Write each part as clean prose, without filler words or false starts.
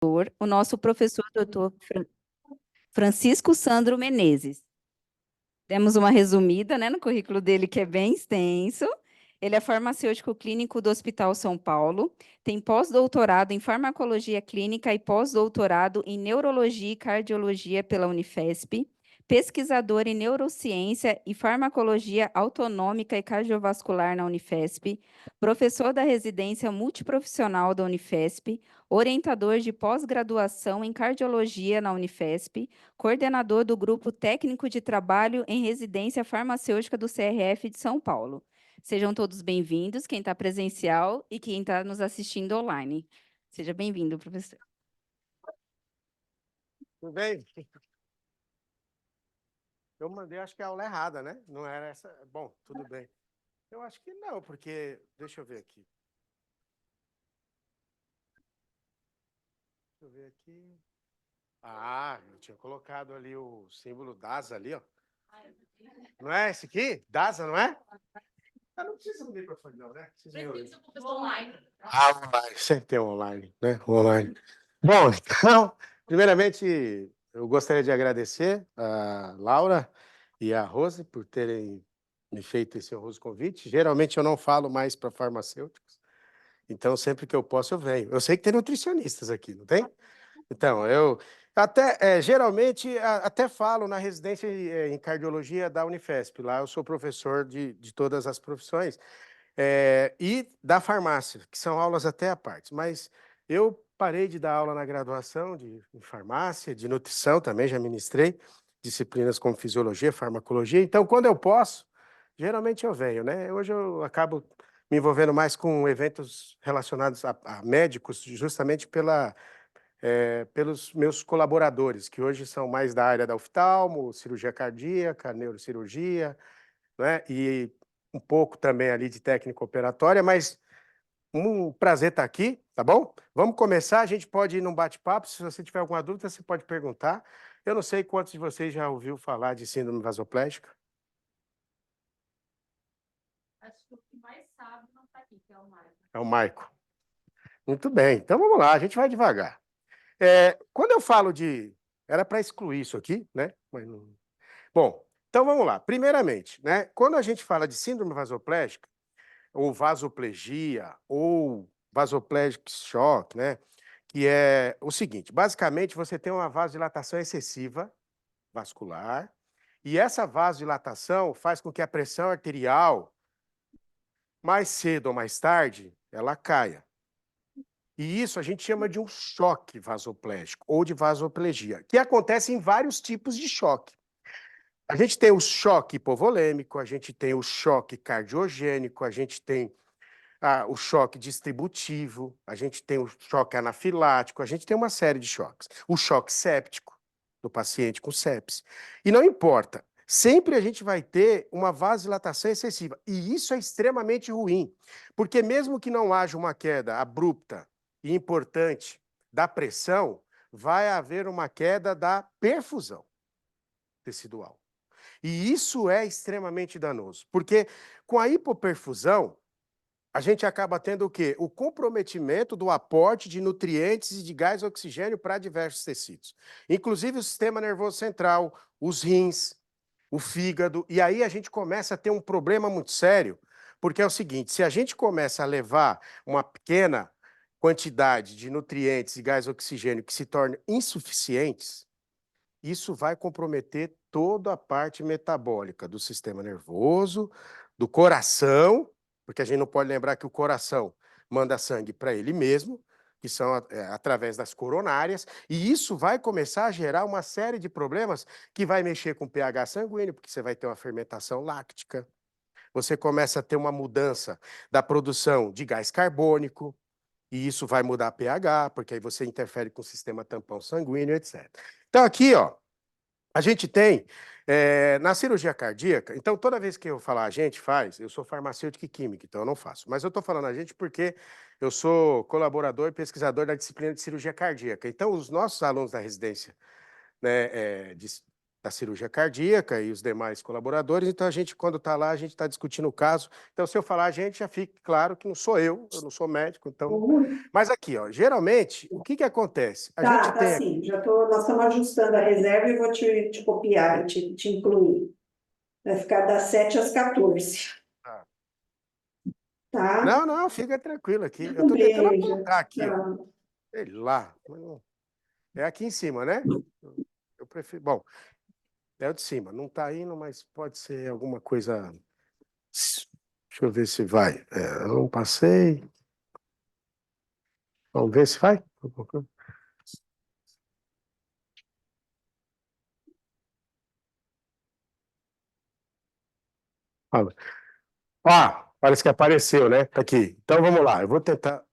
o nosso professor doutor Francisco Sandro Menezes. Demos uma resumida, né, no currículo dele, que é bem extenso. Ele é farmacêutico clínico do Hospital São Paulo, tem pós-doutorado em farmacologia clínica e pós-doutorado em neurologia e cardiologia pela Unifesp, pesquisador em neurociência e farmacologia autonômica e cardiovascular na Unifesp, professor da residência multiprofissional da Unifesp, orientador de pós-graduação em cardiologia na Unifesp, coordenador do Grupo Técnico de Trabalho em Residência Farmacêutica do CRF de São Paulo. Sejam todos bem-vindos, quem está presencial e quem está nos assistindo online. Seja bem-vindo, professor. Tudo bem? Eu mandei, acho que a aula errada, né? Não era essa. Bom, tudo bem. Eu acho que não, porque... Deixa eu ver aqui. Deixa eu ver aqui. Ah, eu tinha colocado ali o símbolo DASA ali, ó. Não é esse aqui? DASA, não é? Ah, não precisa do microfone, não, né? Precisa online. Ah, online. Sempre tem online, né? Online. Bom, então, primeiramente, eu gostaria de agradecer a Laura e a Rose por terem me feito esse honroso convite. Geralmente eu não falo mais para farmacêuticos, então sempre que eu posso eu venho. Eu sei que tem nutricionistas aqui, não tem? Então, eu até, geralmente, até falo na residência em cardiologia da Unifesp. Lá eu sou professor de todas as profissões. E da farmácia, que são aulas até à parte. Mas eu parei de dar aula na graduação em farmácia, de nutrição também, já ministrei disciplinas como fisiologia, farmacologia. Então, quando eu posso, geralmente eu venho, né? Hoje eu acabo me envolvendo mais com eventos relacionados a médicos, justamente pelos meus colaboradores, que hoje são mais da área da oftalmo, cirurgia cardíaca, neurocirurgia, né? E um pouco também ali de técnica operatória, mas um prazer estar aqui, tá bom? Vamos começar, a gente pode ir num bate-papo, se você tiver alguma dúvida, você pode perguntar. Eu não sei quantos de vocês já ouviu falar de síndrome vasoplégica. Acho que o que mais sabe não está aqui, que é o Maico. É o Maico. Muito bem, então vamos lá, a gente vai devagar. Quando eu falo de... Era para excluir isso aqui, né? Mas não... Bom, então vamos lá. Primeiramente, né? Quando a gente fala de síndrome vasoplégica, ou vasoplegia, ou vasoplegic shock, né? Que é o seguinte, basicamente você tem uma vasodilatação excessiva vascular, e essa vasodilatação faz com que a pressão arterial, mais cedo ou mais tarde, ela caia. E isso a gente chama de um choque vasoplégico, ou de vasoplegia, que acontece em vários tipos de choque. A gente tem o choque hipovolêmico, a gente tem o choque cardiogênico, a gente tem o choque distributivo, a gente tem o choque anafilático, a gente tem uma série de choques. O choque séptico, do paciente com sepse. E não importa, sempre a gente vai ter uma vasodilatação excessiva. E isso é extremamente ruim, porque mesmo que não haja uma queda abrupta e importante da pressão, vai haver uma queda da perfusão tecidual. E isso é extremamente danoso, porque com a hipoperfusão, a gente acaba tendo o quê? O comprometimento do aporte de nutrientes e de gás oxigênio para diversos tecidos, inclusive o sistema nervoso central, os rins, o fígado, e aí a gente começa a ter um problema muito sério, porque é o seguinte, se a gente começa a levar uma pequena quantidade de nutrientes e gás oxigênio que se tornam insuficientes, isso vai comprometer toda a parte metabólica do sistema nervoso, do coração, porque a gente não pode lembrar que o coração manda sangue para ele mesmo, que são através das coronárias, e isso vai começar a gerar uma série de problemas que vai mexer com o pH sanguíneo, porque você vai ter uma fermentação láctica, você começa a ter uma mudança da produção de gás carbônico, e isso vai mudar a pH, porque aí você interfere com o sistema tampão sanguíneo, etc. Então aqui, ó, a gente tem, na cirurgia cardíaca, então toda vez que eu falar a gente faz, eu sou farmacêutico e químico, então eu não faço. Mas eu estou falando a gente porque eu sou colaborador e pesquisador da disciplina de cirurgia cardíaca. Então os nossos alunos da residência, né, da cirurgia cardíaca e os demais colaboradores, então a gente, quando está lá, a gente está discutindo o caso. Então, se eu falar a gente, já fique claro que não sou eu não sou médico, então... Mas aqui, ó, geralmente, o que que acontece? A gente Tá tem... sim. Nós estamos ajustando a reserva e vou te copiar e te incluir. Vai ficar das 7 às 14, Ah, tá? não, não, fica tranquilo aqui. Eu Um estou tentando beijo. apontar aqui, ó. Tchau. Sei lá. É aqui em cima, né? Eu prefiro... Bom, é o de cima. Não está indo, mas pode ser alguma coisa... Deixa eu ver se vai. Eu não passei. Vamos ver se vai. Fala. Ah, parece que apareceu, né? Tá aqui. Então vamos lá. Eu vou tentar.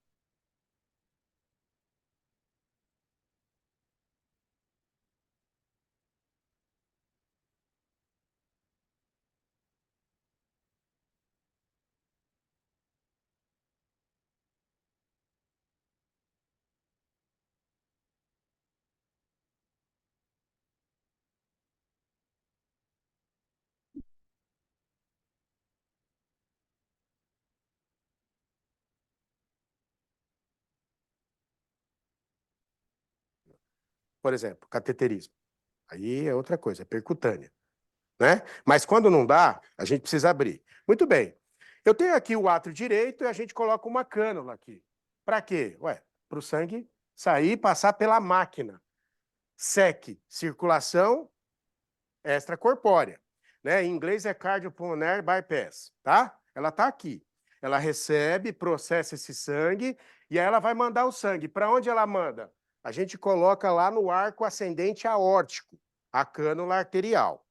Por exemplo, cateterismo. Aí é outra coisa, é percutânea, né? Mas quando não dá, a gente precisa abrir. Muito bem. Eu tenho aqui o átrio direito e a gente coloca uma cânula aqui. Para quê? Ué, para o sangue sair e passar pela máquina. SEC, circulação extracorpórea, né? Em inglês é cardiopulmonary bypass, tá? Ela tá aqui. Ela recebe, processa esse sangue e aí ela vai mandar o sangue. Para onde ela manda? A gente coloca lá no arco ascendente aórtico, a cânula arterial.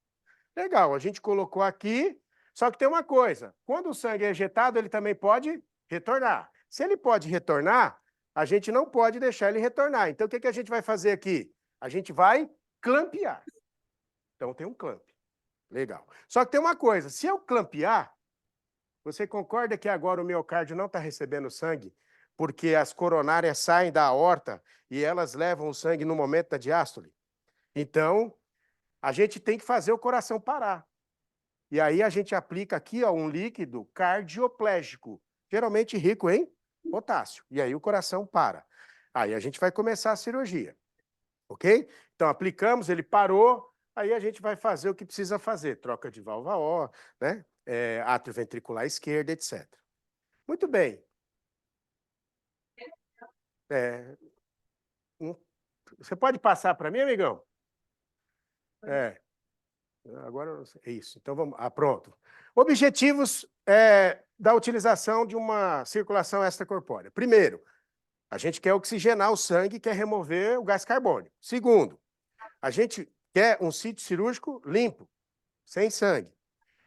Legal, a gente colocou aqui, só que tem uma coisa, quando o sangue é ejetado, ele também pode retornar. Se ele pode retornar, a gente não pode deixar ele retornar. Então, o que que a gente vai fazer aqui? A gente vai clampear. Então, tem um clamp. Legal. Só que tem uma coisa, se eu clampear, você concorda que agora o miocárdio não está recebendo sangue porque as coronárias saem da aorta e elas levam o sangue no momento da diástole? Então, a gente tem que fazer o coração parar. E aí a gente aplica aqui, ó, um líquido cardioplégico, geralmente rico em potássio. E aí o coração para. Aí a gente vai começar a cirurgia. Ok? Então aplicamos, ele parou, aí a gente vai fazer o que precisa fazer, troca de válvula O, né? Átrio ventricular esquerdo, etc. Muito bem. É, você pode passar para mim, amigão? Agora eu não sei. É isso. Então vamos. Pronto. Objetivos da utilização de uma circulação extracorpórea. Primeiro, a gente quer oxigenar o sangue, quer remover o gás carbônico. Segundo, a gente quer um sítio cirúrgico limpo, sem sangue.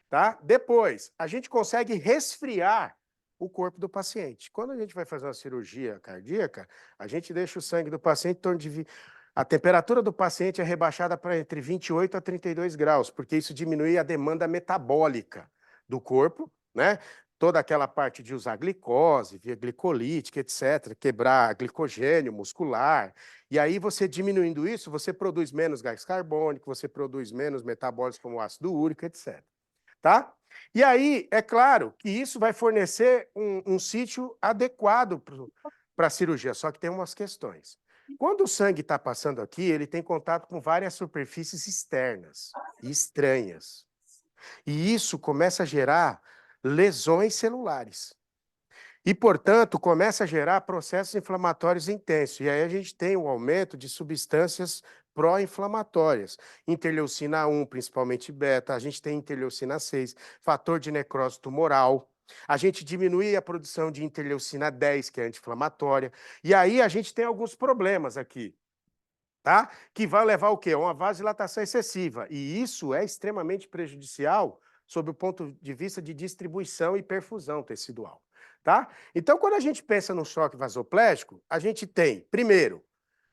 Tá? Depois, a gente consegue resfriar o corpo do paciente. Quando a gente vai fazer uma cirurgia cardíaca, a gente deixa o sangue do paciente em torno de... A temperatura do paciente é rebaixada para entre 28 a 32 graus, porque isso diminui a demanda metabólica do corpo, né? Toda aquela parte de usar glicose, via glicolítica, etc., quebrar glicogênio muscular. E aí, você diminuindo isso, você produz menos gás carbônico, você produz menos metabólicos como ácido úrico, etc. Tá? E aí, é claro que isso vai fornecer um sítio adequado para a cirurgia, só que tem umas questões. Quando o sangue está passando aqui, ele tem contato com várias superfícies externas e estranhas. E isso começa a gerar lesões celulares. E, portanto, começa a gerar processos inflamatórios intensos. E aí a gente tem um aumento de substâncias pró-inflamatórias. Interleucina 1, principalmente beta, a gente tem interleucina 6, fator de necrose tumoral. A gente diminui a produção de interleucina 10, que é anti-inflamatória. E aí a gente tem alguns problemas aqui, tá? Que vai levar o quê? A uma vasodilatação excessiva. E isso é extremamente prejudicial sob o ponto de vista de distribuição e perfusão tecidual. Tá? Então, quando a gente pensa no choque vasoplégico, a gente tem, primeiro,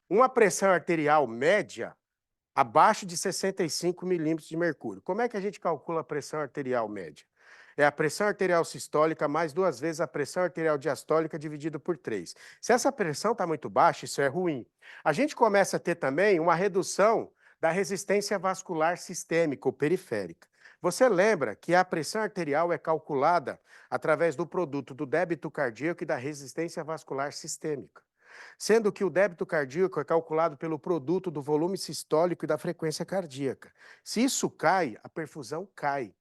uma pressão arterial média abaixo de 65 milímetros de mercúrio. Como é que a gente calcula a pressão arterial média? É a pressão arterial sistólica mais 2 vezes a pressão arterial diastólica dividido por 3. Se essa pressão está muito baixa, isso é ruim. A gente começa a ter também uma redução da resistência vascular sistêmica ou periférica. Você lembra que a pressão arterial é calculada através do produto do débito cardíaco e da resistência vascular sistêmica, sendo que o débito cardíaco é calculado pelo produto do volume sistólico e da frequência cardíaca. Se isso cai, a perfusão cai.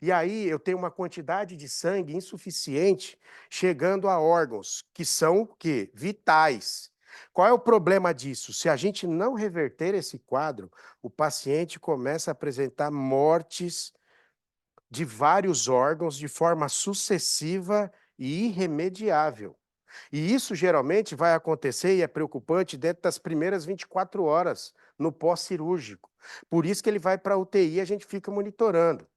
E aí eu tenho uma quantidade de sangue insuficiente chegando a órgãos que são o quê? Vitais. Qual é o problema disso? Se a gente não reverter esse quadro, o paciente começa a apresentar mortes de vários órgãos de forma sucessiva e irremediável. E isso geralmente vai acontecer, e é preocupante, dentro das primeiras 24 horas no pós-cirúrgico. Por isso que ele vai para a UTI e a gente fica monitorando.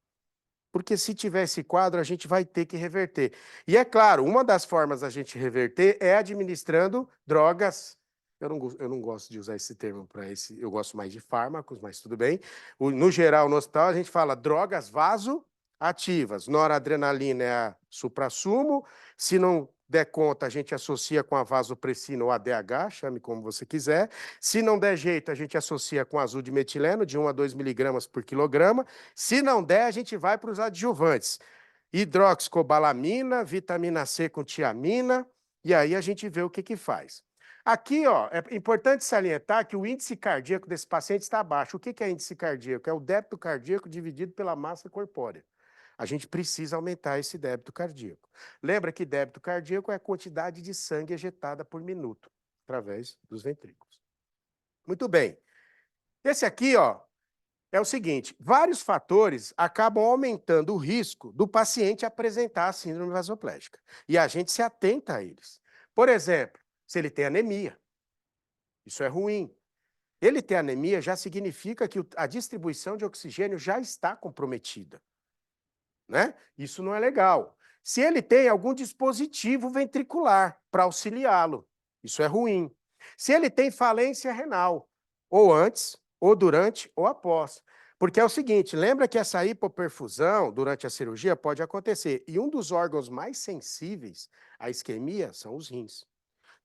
Porque se tiver esse quadro, a gente vai ter que reverter. E é claro, uma das formas da gente reverter é administrando drogas. Eu não gosto de usar esse termo para esse, eu gosto mais de fármacos, mas tudo bem. No geral, no hospital, a gente fala drogas vasoativas. Noradrenalina é a suprassumo. Se não der conta, a gente associa com a vasopressina ou ADH, chame como você quiser. Se não der jeito, a gente associa com azul de metileno, de 1 a 2 miligramas por quilograma. Se não der, a gente vai para os adjuvantes. Hidroxicobalamina, vitamina C com tiamina, e aí a gente vê o que faz. Aqui, ó, é importante salientar que o índice cardíaco desse paciente está baixo. O que é índice cardíaco? É o débito cardíaco dividido pela massa corpórea. A gente precisa aumentar esse débito cardíaco. Lembra que débito cardíaco é a quantidade de sangue ejetada por minuto, através dos ventrículos. Muito bem. Esse aqui, ó, é o seguinte, vários fatores acabam aumentando o risco do paciente apresentar a síndrome vasoplégica. E a gente se atenta a eles. Por exemplo, se ele tem anemia, isso é ruim. Ele ter anemia já significa que a distribuição de oxigênio já está comprometida, né? Isso não é legal. Se ele tem algum dispositivo ventricular para auxiliá-lo, isso é ruim. Se ele tem falência renal, ou antes, ou durante, ou após. Porque é o seguinte, lembra que essa hipoperfusão durante a cirurgia pode acontecer, e um dos órgãos mais sensíveis à isquemia são os rins.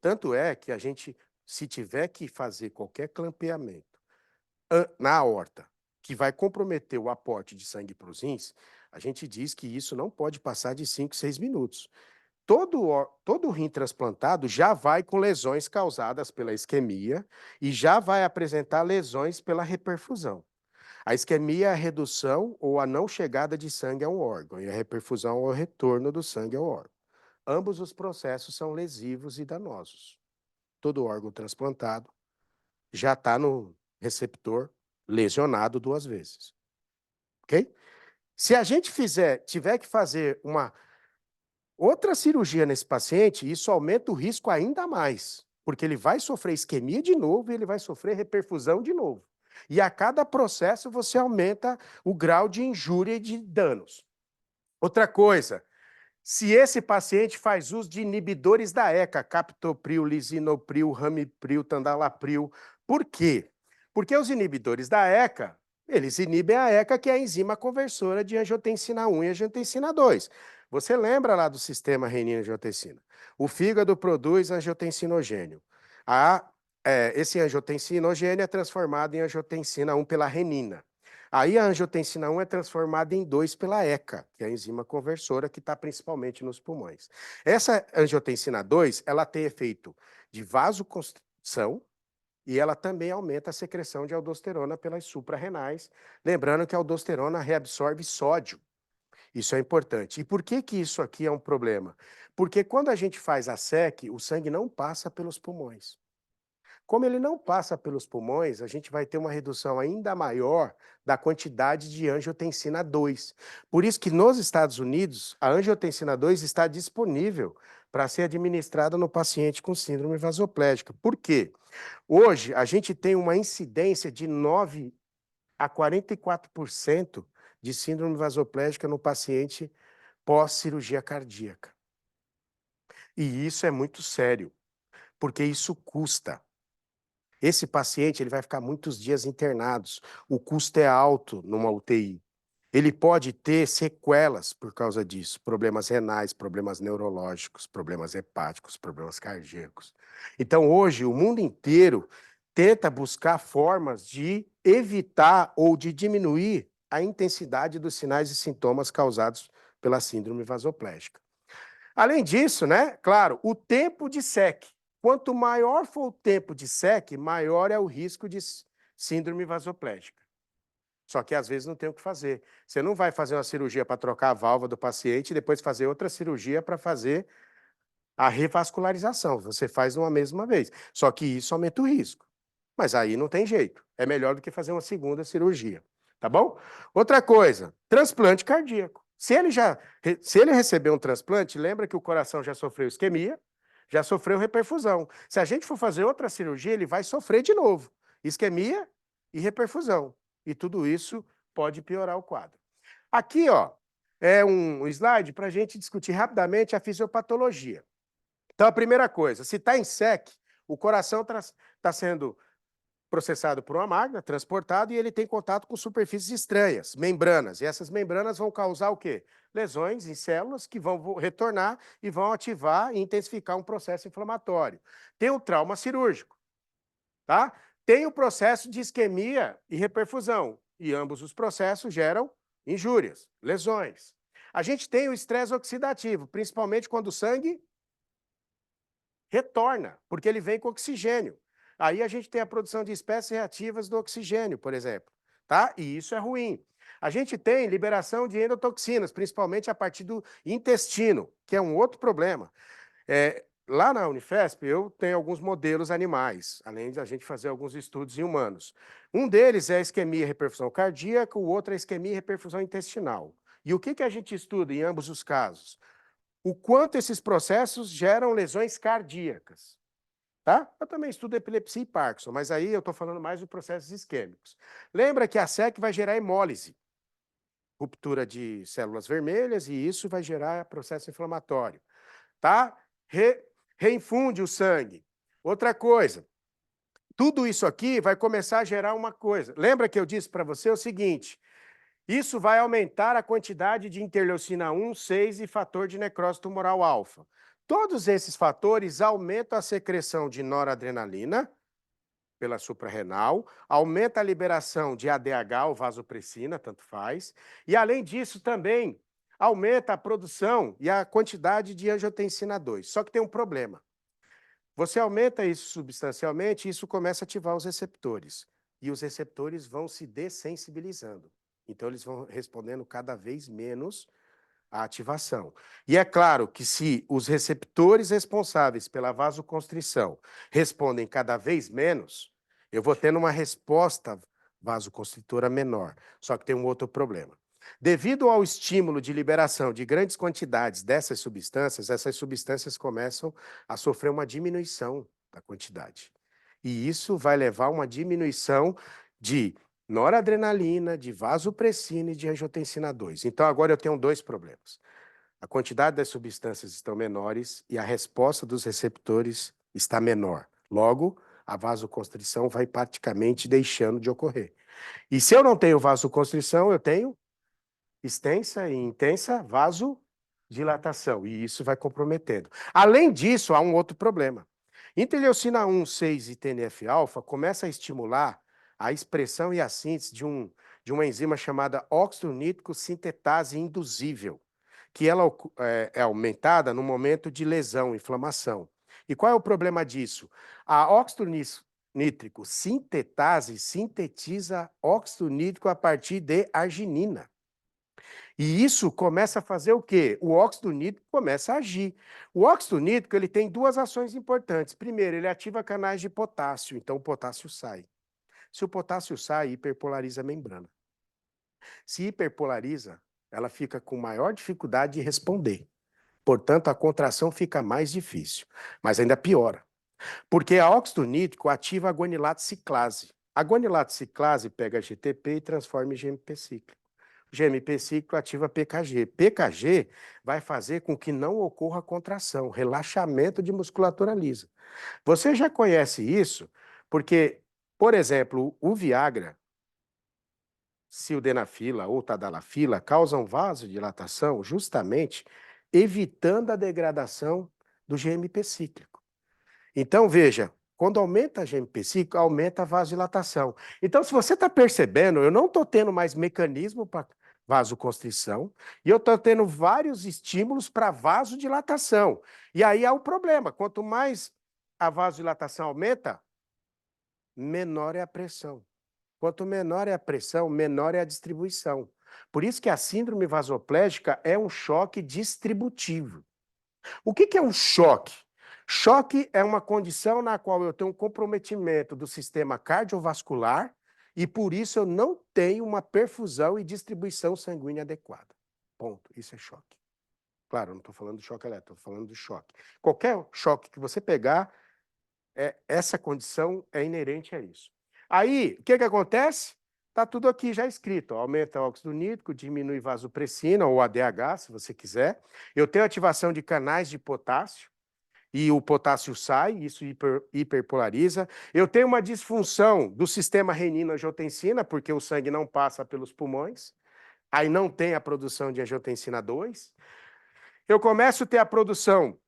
Tanto é que a gente, se tiver que fazer qualquer clampeamento na aorta, que vai comprometer o aporte de sangue para os rins, a gente diz que isso não pode passar de 5, 6 minutos. Todo rim transplantado já vai com lesões causadas pela isquemia e já vai apresentar lesões pela reperfusão. A isquemia é a redução ou a não chegada de sangue a um órgão, e a reperfusão é o retorno do sangue ao órgão. Ambos os processos são lesivos e danosos. Todo órgão transplantado já está no receptor lesionado 2 vezes. Ok? Se a gente tiver que fazer uma outra cirurgia nesse paciente, isso aumenta o risco ainda mais, porque ele vai sofrer isquemia de novo e ele vai sofrer reperfusão de novo. E a cada processo você aumenta o grau de injúria e de danos. Outra coisa, se esse paciente faz uso de inibidores da ECA, captopril, lisinopril, ramipril, tandalapril, por quê? Porque os inibidores da ECA, eles inibem a ECA, que é a enzima conversora de angiotensina 1 e angiotensina 2. Você lembra lá do sistema renina-angiotensina? O fígado produz angiotensinogênio. Esse angiotensinogênio é transformado em angiotensina 1 pela renina. Aí a angiotensina 1 é transformada em 2 pela ECA, que é a enzima conversora que está principalmente nos pulmões. Essa angiotensina 2, ela tem efeito de vasoconstrição e ela também aumenta a secreção de aldosterona pelas suprarrenais, lembrando que a aldosterona reabsorve sódio. Isso é importante. E por que isso aqui é um problema? Porque quando a gente faz a SEC, o sangue não passa pelos pulmões. Como ele não passa pelos pulmões, a gente vai ter uma redução ainda maior da quantidade de angiotensina 2. Por isso que nos Estados Unidos, a angiotensina 2 está disponível para ser administrada no paciente com síndrome vasoplégica. Por quê? Hoje, a gente tem uma incidência de 9 a 44% de síndrome vasoplégica no paciente pós-cirurgia cardíaca. E isso é muito sério, porque isso custa. Esse paciente ele vai ficar muitos dias internados. O custo é alto numa UTI. Ele pode ter sequelas por causa disso, problemas renais, problemas neurológicos, problemas hepáticos, problemas cardíacos. Então, hoje, o mundo inteiro tenta buscar formas de evitar ou de diminuir a intensidade dos sinais e sintomas causados pela síndrome vasoplégica. Além disso, né, claro, o tempo de SEC. Quanto maior for o tempo de SEC, maior é o risco de síndrome vasoplégica. Só que às vezes não tem o que fazer. Você não vai fazer uma cirurgia para trocar a válvula do paciente e depois fazer outra cirurgia para fazer a revascularização. Você faz uma mesma vez. Só que isso aumenta o risco. Mas aí não tem jeito. É melhor do que fazer uma segunda cirurgia. Tá bom? Outra coisa, transplante cardíaco. Se ele receber um transplante, lembra que o coração já sofreu isquemia, já sofreu reperfusão. Se a gente for fazer outra cirurgia, ele vai sofrer de novo. Isquemia e reperfusão. E tudo isso pode piorar o quadro. Aqui, ó, é um slide para a gente discutir rapidamente a fisiopatologia. Então, a primeira coisa, se está em SEC, o coração está sendo processado por uma máquina, transportado, e ele tem contato com superfícies estranhas, membranas. E essas membranas vão causar o quê? Lesões em células que vão retornar e vão ativar e intensificar um processo inflamatório. Tem o trauma cirúrgico, tá? Tem o processo de isquemia e reperfusão, e ambos os processos geram injúrias, lesões. A gente tem o estresse oxidativo, principalmente quando o sangue retorna, porque ele vem com oxigênio. Aí a gente tem a produção de espécies reativas do oxigênio, por exemplo, tá? E isso é ruim. A gente tem liberação de endotoxinas, principalmente a partir do intestino, que é um outro problema. Lá na Unifesp, eu tenho alguns modelos animais, além de a gente fazer alguns estudos em humanos. Um deles é a isquemia e reperfusão cardíaca, o outro é a isquemia e reperfusão intestinal. E o que a gente estuda em ambos os casos? O quanto esses processos geram lesões cardíacas. Tá? Eu também estudo epilepsia e Parkinson, mas aí eu estou falando mais de processos isquêmicos. Lembra que a SEC vai gerar hemólise, ruptura de células vermelhas, e isso vai gerar processo inflamatório. Tá? Reinfunde o sangue. Outra coisa, tudo isso aqui vai começar a gerar uma coisa. Lembra que eu disse para você o seguinte, isso vai aumentar a quantidade de interleucina 1, 6 e fator de necrose tumoral alfa. Todos esses fatores aumentam a secreção de noradrenalina pela suprarrenal, aumenta a liberação de ADH ou vasopressina, tanto faz, e além disso também aumenta a produção e a quantidade de angiotensina 2. Só que tem um problema. Você aumenta isso substancialmente e isso começa a ativar os receptores. E os receptores vão se dessensibilizando. Então, eles vão respondendo cada vez menos à ativação. E é claro que se os receptores responsáveis pela vasoconstrição respondem cada vez menos, eu vou tendo uma resposta vasoconstritora menor. Só que tem um outro problema. Devido ao estímulo de liberação de grandes quantidades dessas substâncias, essas substâncias começam a sofrer uma diminuição da quantidade. E isso vai levar a uma diminuição de noradrenalina, de vasopressina e de angiotensina 2. Então, agora eu tenho dois problemas. A quantidade das substâncias estão menores e a resposta dos receptores está menor. Logo, a vasoconstrição vai praticamente deixando de ocorrer. E se eu não tenho vasoconstrição, eu tenho extensa e intensa vasodilatação, e isso vai comprometendo. Além disso, há um outro problema. Interleucina 1, 6 e TNF-alfa começa a estimular a expressão e a síntese de uma enzima chamada óxido nítrico sintetase induzível, que ela é aumentada no momento de lesão, inflamação. E qual é o problema disso? A óxido nítrico sintetase sintetiza óxido nítrico a partir de arginina. E isso começa a fazer o quê? O óxido nítrico começa a agir. O óxido nítrico ele tem duas ações importantes. Primeiro, ele ativa canais de potássio, então o potássio sai. Se o potássio sai, hiperpolariza a membrana. Se hiperpolariza, ela fica com maior dificuldade de responder. Portanto, a contração fica mais difícil, mas ainda piora. Porque a óxido nítrico ativa a guanilato ciclase. A guanilato ciclase pega GTP e transforma em GMP cíclico. GMP cíclico ativa PKG. PKG vai fazer com que não ocorra contração, relaxamento de musculatura lisa. Você já conhece isso porque, por exemplo, o Viagra, sildenafila ou tadalafila causam vasodilatação justamente evitando a degradação do GMP cíclico. Então, veja, Quando aumenta a GMP5, aumenta a vasodilatação. Então, se você está percebendo, eu não estou tendo mais mecanismo para vasoconstrição e eu estou tendo vários estímulos para vasodilatação. E aí há o problema. Quanto mais a vasodilatação aumenta, menor é a pressão. Quanto menor é a pressão, menor é a distribuição. Por isso que a síndrome vasoplégica é um choque distributivo. O que é um choque? Choque é uma condição na qual eu tenho um comprometimento do sistema cardiovascular e, por isso, eu não tenho uma perfusão e distribuição sanguínea adequada. Ponto. Isso é choque. Claro, eu não estou falando do choque elétrico, estou falando do choque. Qualquer choque que você pegar, essa condição é inerente a isso. Aí, o que acontece? Está tudo aqui já escrito. Ó. Aumenta o óxido nítrico, diminui vasopressina, ou ADH, se você quiser. Eu tenho ativação de canais de potássio, e o potássio sai, isso hiperpolariza. Eu tenho uma disfunção do sistema renina-angiotensina, porque o sangue não passa pelos pulmões, aí não tem a produção de angiotensina 2. Eu começo a ter a produção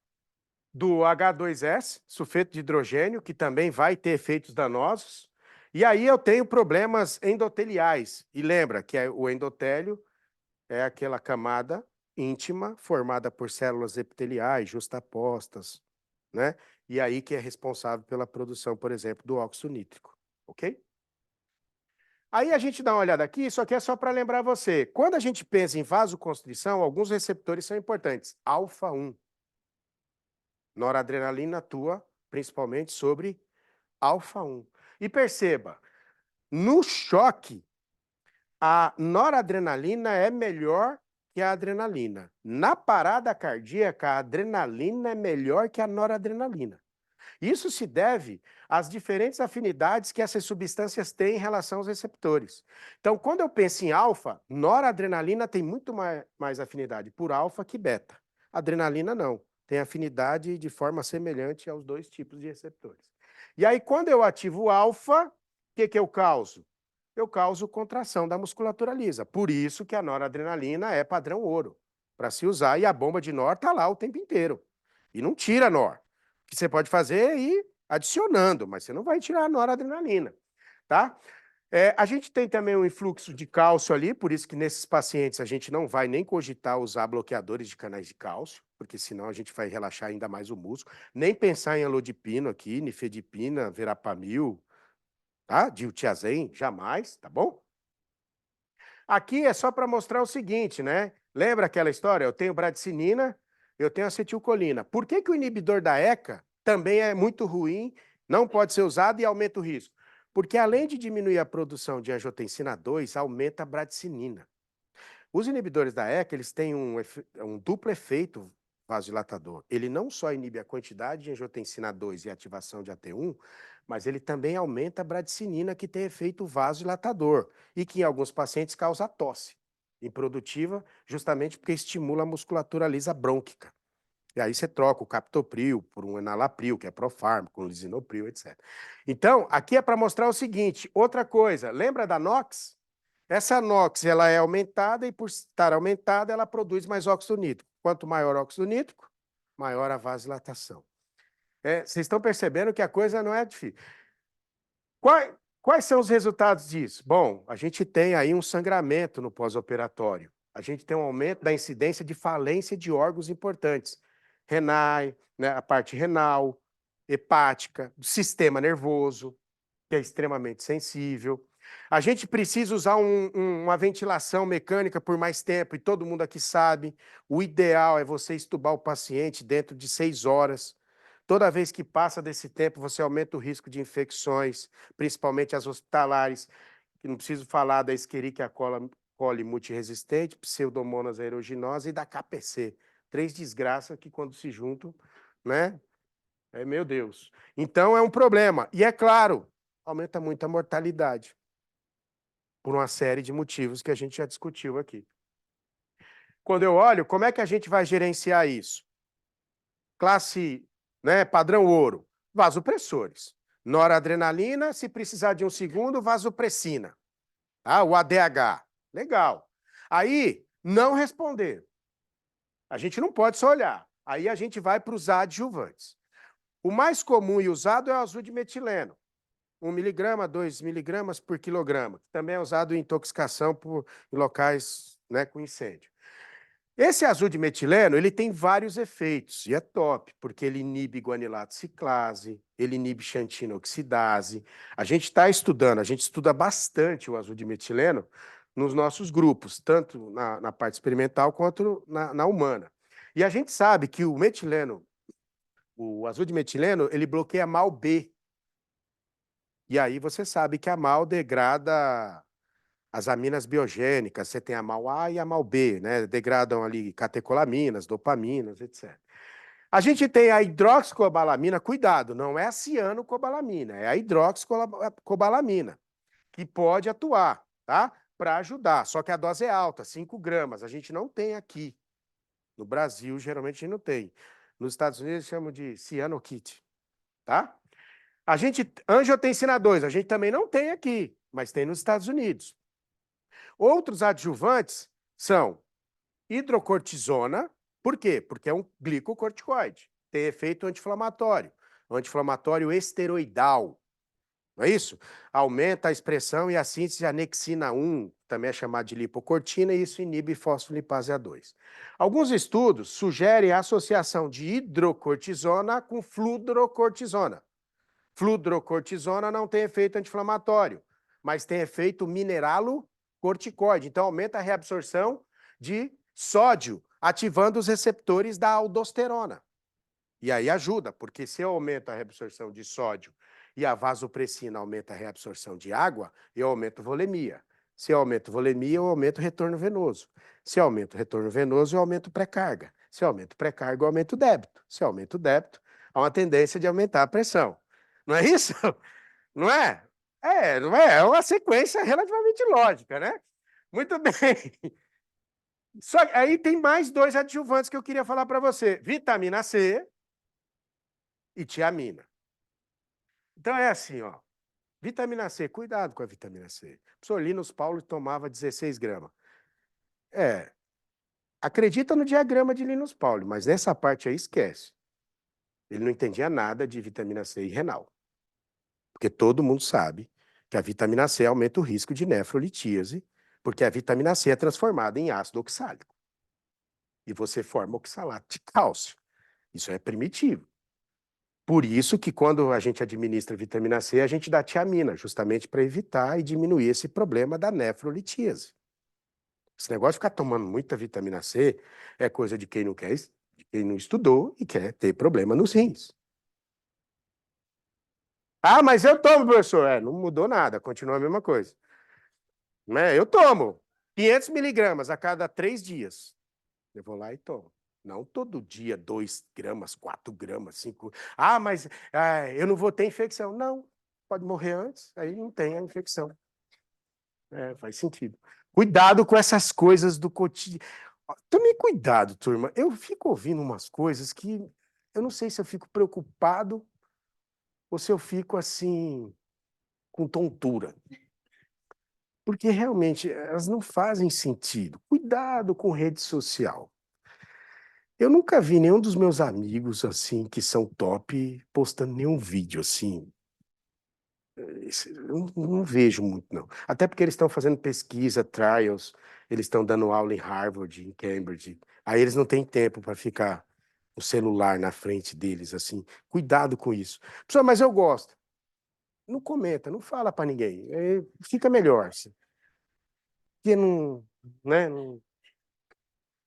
do H2S, sulfeto de hidrogênio, que também vai ter efeitos danosos. E aí eu tenho problemas endoteliais. E lembra que o endotélio é aquela camada íntima formada por células epiteliais justapostas, né? E aí que é responsável pela produção, por exemplo, do óxido nítrico, ok? Aí a gente dá uma olhada aqui, isso aqui é só para lembrar você. Quando a gente pensa em vasoconstrição, alguns receptores são importantes. Alfa-1. Noradrenalina atua principalmente sobre alfa-1. E perceba, no choque, a noradrenalina é melhor que a adrenalina. Na parada cardíaca, a adrenalina é melhor que a noradrenalina. Isso se deve às diferentes afinidades que essas substâncias têm em relação aos receptores. Então, quando eu penso em alfa, noradrenalina tem muito mais afinidade por alfa que beta. Adrenalina não, tem afinidade de forma semelhante aos dois tipos de receptores. E aí, quando eu ativo o alfa, o que eu causo? Eu causo contração da musculatura lisa. Por isso que a noradrenalina é padrão ouro, para se usar, e a bomba de NOR está lá o tempo inteiro. E não tira a NOR. O que você pode fazer é ir adicionando, mas você não vai tirar a noradrenalina, tá? A gente tem também um influxo de cálcio ali, por isso que nesses pacientes a gente não vai nem cogitar usar bloqueadores de canais de cálcio, porque senão a gente vai relaxar ainda mais o músculo. Nem pensar em alodipino aqui, nifedipina, verapamil, tá? Diltiazem, jamais, tá bom? Aqui é só para mostrar o seguinte, né? Lembra aquela história? Eu tenho bradicinina, eu tenho acetilcolina. Por que o inibidor da ECA também é muito ruim, não pode ser usado e aumenta o risco? Porque além de diminuir a produção de angiotensina 2, aumenta a bradicinina. Os inibidores da ECA, eles têm um duplo efeito vasodilatador. Ele não só inibe a quantidade de angiotensina 2 e ativação de AT1, mas ele também aumenta a bradicinina, que tem efeito vasodilatador e que em alguns pacientes causa tosse improdutiva, justamente porque estimula a musculatura lisa brônquica. E aí você troca o captopril por um enalapril, que é profármaco, um lisinopril, etc. Então, aqui é para mostrar o seguinte, outra coisa, lembra da NOx? Essa NOx ela é aumentada e, por estar aumentada, ela produz mais óxido nítrico. Quanto maior o óxido nítrico, maior a vasodilatação. Vocês estão percebendo que a coisa não é difícil. Quais são os resultados disso? Bom, a gente tem aí um sangramento no pós-operatório. A gente tem um aumento da incidência de falência de órgãos importantes. Renais, né, a parte renal, hepática, do sistema nervoso, que é extremamente sensível. A gente precisa usar uma ventilação mecânica por mais tempo, e todo mundo aqui sabe, o ideal é você estubar o paciente dentro de 6 horas. Toda vez que passa desse tempo, você aumenta o risco de infecções, principalmente as hospitalares, que não preciso falar da Escherichia coli multiresistente, Pseudomonas aeruginosa e da KPC. 3 desgraças que quando se juntam, né? Meu Deus. Então é um problema. E é claro, aumenta muito a mortalidade, por uma série de motivos que a gente já discutiu aqui. Quando eu olho, como é que a gente vai gerenciar isso? Classe, né, padrão ouro, vasopressores. Noradrenalina, se precisar de um segundo, vasopressina. Tá? O ADH. Legal. Aí, não responder. A gente não pode só olhar. Aí a gente vai para os adjuvantes. O mais comum e usado é o azul de metileno. 1 miligrama, 2 miligramas por quilograma. Também é usado em intoxicação em locais, né, com incêndio. Esse azul de metileno, ele tem vários efeitos, e é top, porque ele inibe guanilato ciclase, ele inibe xantina oxidase. A gente está estudando, a gente estuda bastante o azul de metileno nos nossos grupos, tanto na parte experimental quanto na humana. E a gente sabe que o metileno, o azul de metileno, ele bloqueia a MAO-B. E aí você sabe que a MAO degrada as aminas biogênicas, você tem a MAO-A e a MAO-B, né? Degradam ali catecolaminas, dopaminas, etc. A gente tem a hidroxicobalamina, cuidado, não é a cianocobalamina, é a hidroxicobalamina, que pode atuar, tá? Para ajudar, só que a dose é alta, 5 gramas, a gente não tem aqui. No Brasil, geralmente, a gente não tem. Nos Estados Unidos, chamam de cianokit, tá? A gente, angiotensina 2, a gente também não tem aqui, mas tem nos Estados Unidos. Outros adjuvantes são hidrocortisona. Por quê? Porque é um glicocorticoide. Tem efeito anti-inflamatório esteroidal. Não é isso? Aumenta a expressão e a síntese de anexina 1, também é chamada de lipocortina, e isso inibe fosfolipase A2. Alguns estudos sugerem a associação de hidrocortisona com fludrocortisona. Fludrocortisona não tem efeito anti-inflamatório, mas tem efeito mineralocorticoide. Então, aumenta a reabsorção de sódio, ativando os receptores da aldosterona. E aí ajuda, porque se eu aumento a reabsorção de sódio e a vasopressina aumenta a reabsorção de água, eu aumento volemia. Se eu aumento volemia, eu aumento o retorno venoso. Se eu aumento o retorno venoso, eu aumento pré-carga. Se eu aumento pré-carga, eu aumento o débito. Se eu aumento o débito, há uma tendência de aumentar a pressão. Não é isso? Não é? Não é? É uma sequência relativamente lógica, né? Muito bem. Só que aí tem mais 2 adjuvantes que eu queria falar para você. Vitamina C e tiamina. Então é assim, ó. Vitamina C, cuidado com a vitamina C. O professor Linus Paulo tomava 16 gramas. Acredita no diagrama de Linus Paulo, mas nessa parte aí esquece. Ele não entendia nada de vitamina C e renal. Porque todo mundo sabe que a vitamina C aumenta o risco de nefrolitíase, porque a vitamina C é transformada em ácido oxálico. E você forma oxalato de cálcio. Isso é primitivo. Por isso que quando a gente administra vitamina C, a gente dá tiamina, justamente para evitar e diminuir esse problema da nefrolitíase. Esse negócio de ficar tomando muita vitamina C é coisa de quem não quer, de quem não estudou e quer ter problema nos rins. Ah, mas eu tomo, professor. Não mudou nada, continua a mesma coisa. Né? Eu tomo 500 miligramas a cada 3 dias. Eu vou lá e tomo. Não todo dia, 2 gramas, 4 gramas, 5. Ah, mas eu não vou ter infecção. Não, pode morrer antes, aí não tem a infecção. Faz sentido. Cuidado com essas coisas do cotidiano. Tome cuidado, turma. Eu fico ouvindo umas coisas que eu não sei se eu fico preocupado ou se eu fico assim, com tontura. Porque realmente elas não fazem sentido. Cuidado com rede social. Eu nunca vi nenhum dos meus amigos, assim, que são top, postando nenhum vídeo, assim. Eu não vejo muito, não. Até porque eles estão fazendo pesquisa, trials, eles estão dando aula em Harvard, em Cambridge. Aí eles não têm tempo para ficar o celular na frente deles, assim. Cuidado com isso. Pessoal, mas eu gosto. Não comenta, não fala para ninguém. Fica melhor. Assim. Porque não, né?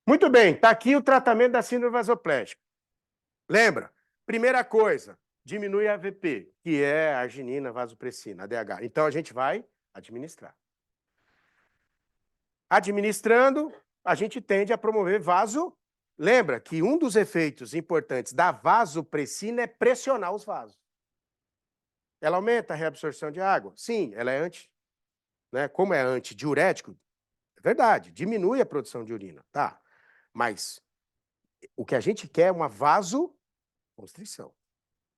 Muito bem, está aqui o tratamento da síndrome vasoplégica. Lembra? Primeira coisa, diminui a AVP, que é a arginina, vasopressina, ADH. Então, a gente vai administrar. Administrando, a gente tende a promover vaso. Lembra que um dos efeitos importantes da vasopressina é pressionar os vasos. Ela aumenta a reabsorção de água? Sim, ela é como é antidiurético, é verdade, diminui a produção de urina, tá? Mas o que a gente quer é uma vasoconstrição,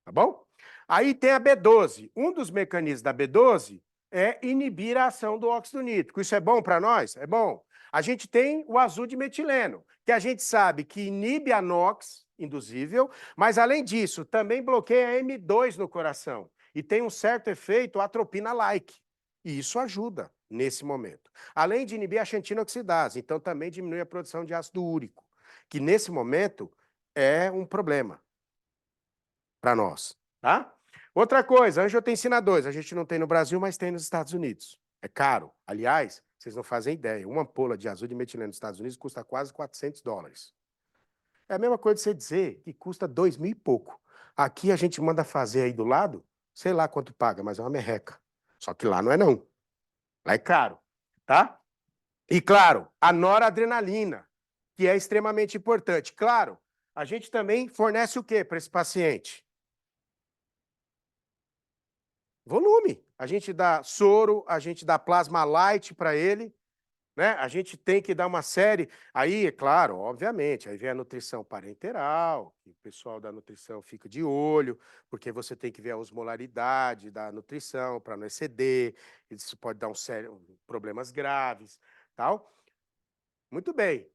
tá bom? Aí tem a B12. Um dos mecanismos da B12 é inibir a ação do óxido nítrico. Isso é bom para nós? É bom. A gente tem o azul de metileno, que a gente sabe que inibe a NOx induzível, mas além disso, também bloqueia a M2 no coração e tem um certo efeito atropina-like. E isso ajuda nesse momento. Além de inibir a xantina oxidase, então também diminui a produção de ácido úrico, que nesse momento é um problema para nós, tá? Outra coisa, angiotensina 2, a gente não tem no Brasil, mas tem nos Estados Unidos. É caro. Aliás, vocês não fazem ideia, uma ampola de azul de metileno nos Estados Unidos custa quase $400. É a mesma coisa de você dizer que custa 2.000 e pouco. Aqui a gente manda fazer aí do lado, sei lá quanto paga, mas é uma merreca. Só que lá não é não. Lá é caro, tá? E claro, a noradrenalina, que é extremamente importante. Claro, a gente também fornece o quê para esse paciente? Volume. A gente dá soro, a gente dá plasma light para ele, né? A gente tem que dar uma série. Aí, é claro, obviamente, aí vem a nutrição parenteral, que o pessoal da nutrição fica de olho, porque você tem que ver a osmolaridade da nutrição para não exceder, isso pode dar problemas graves, tal. Muito bem.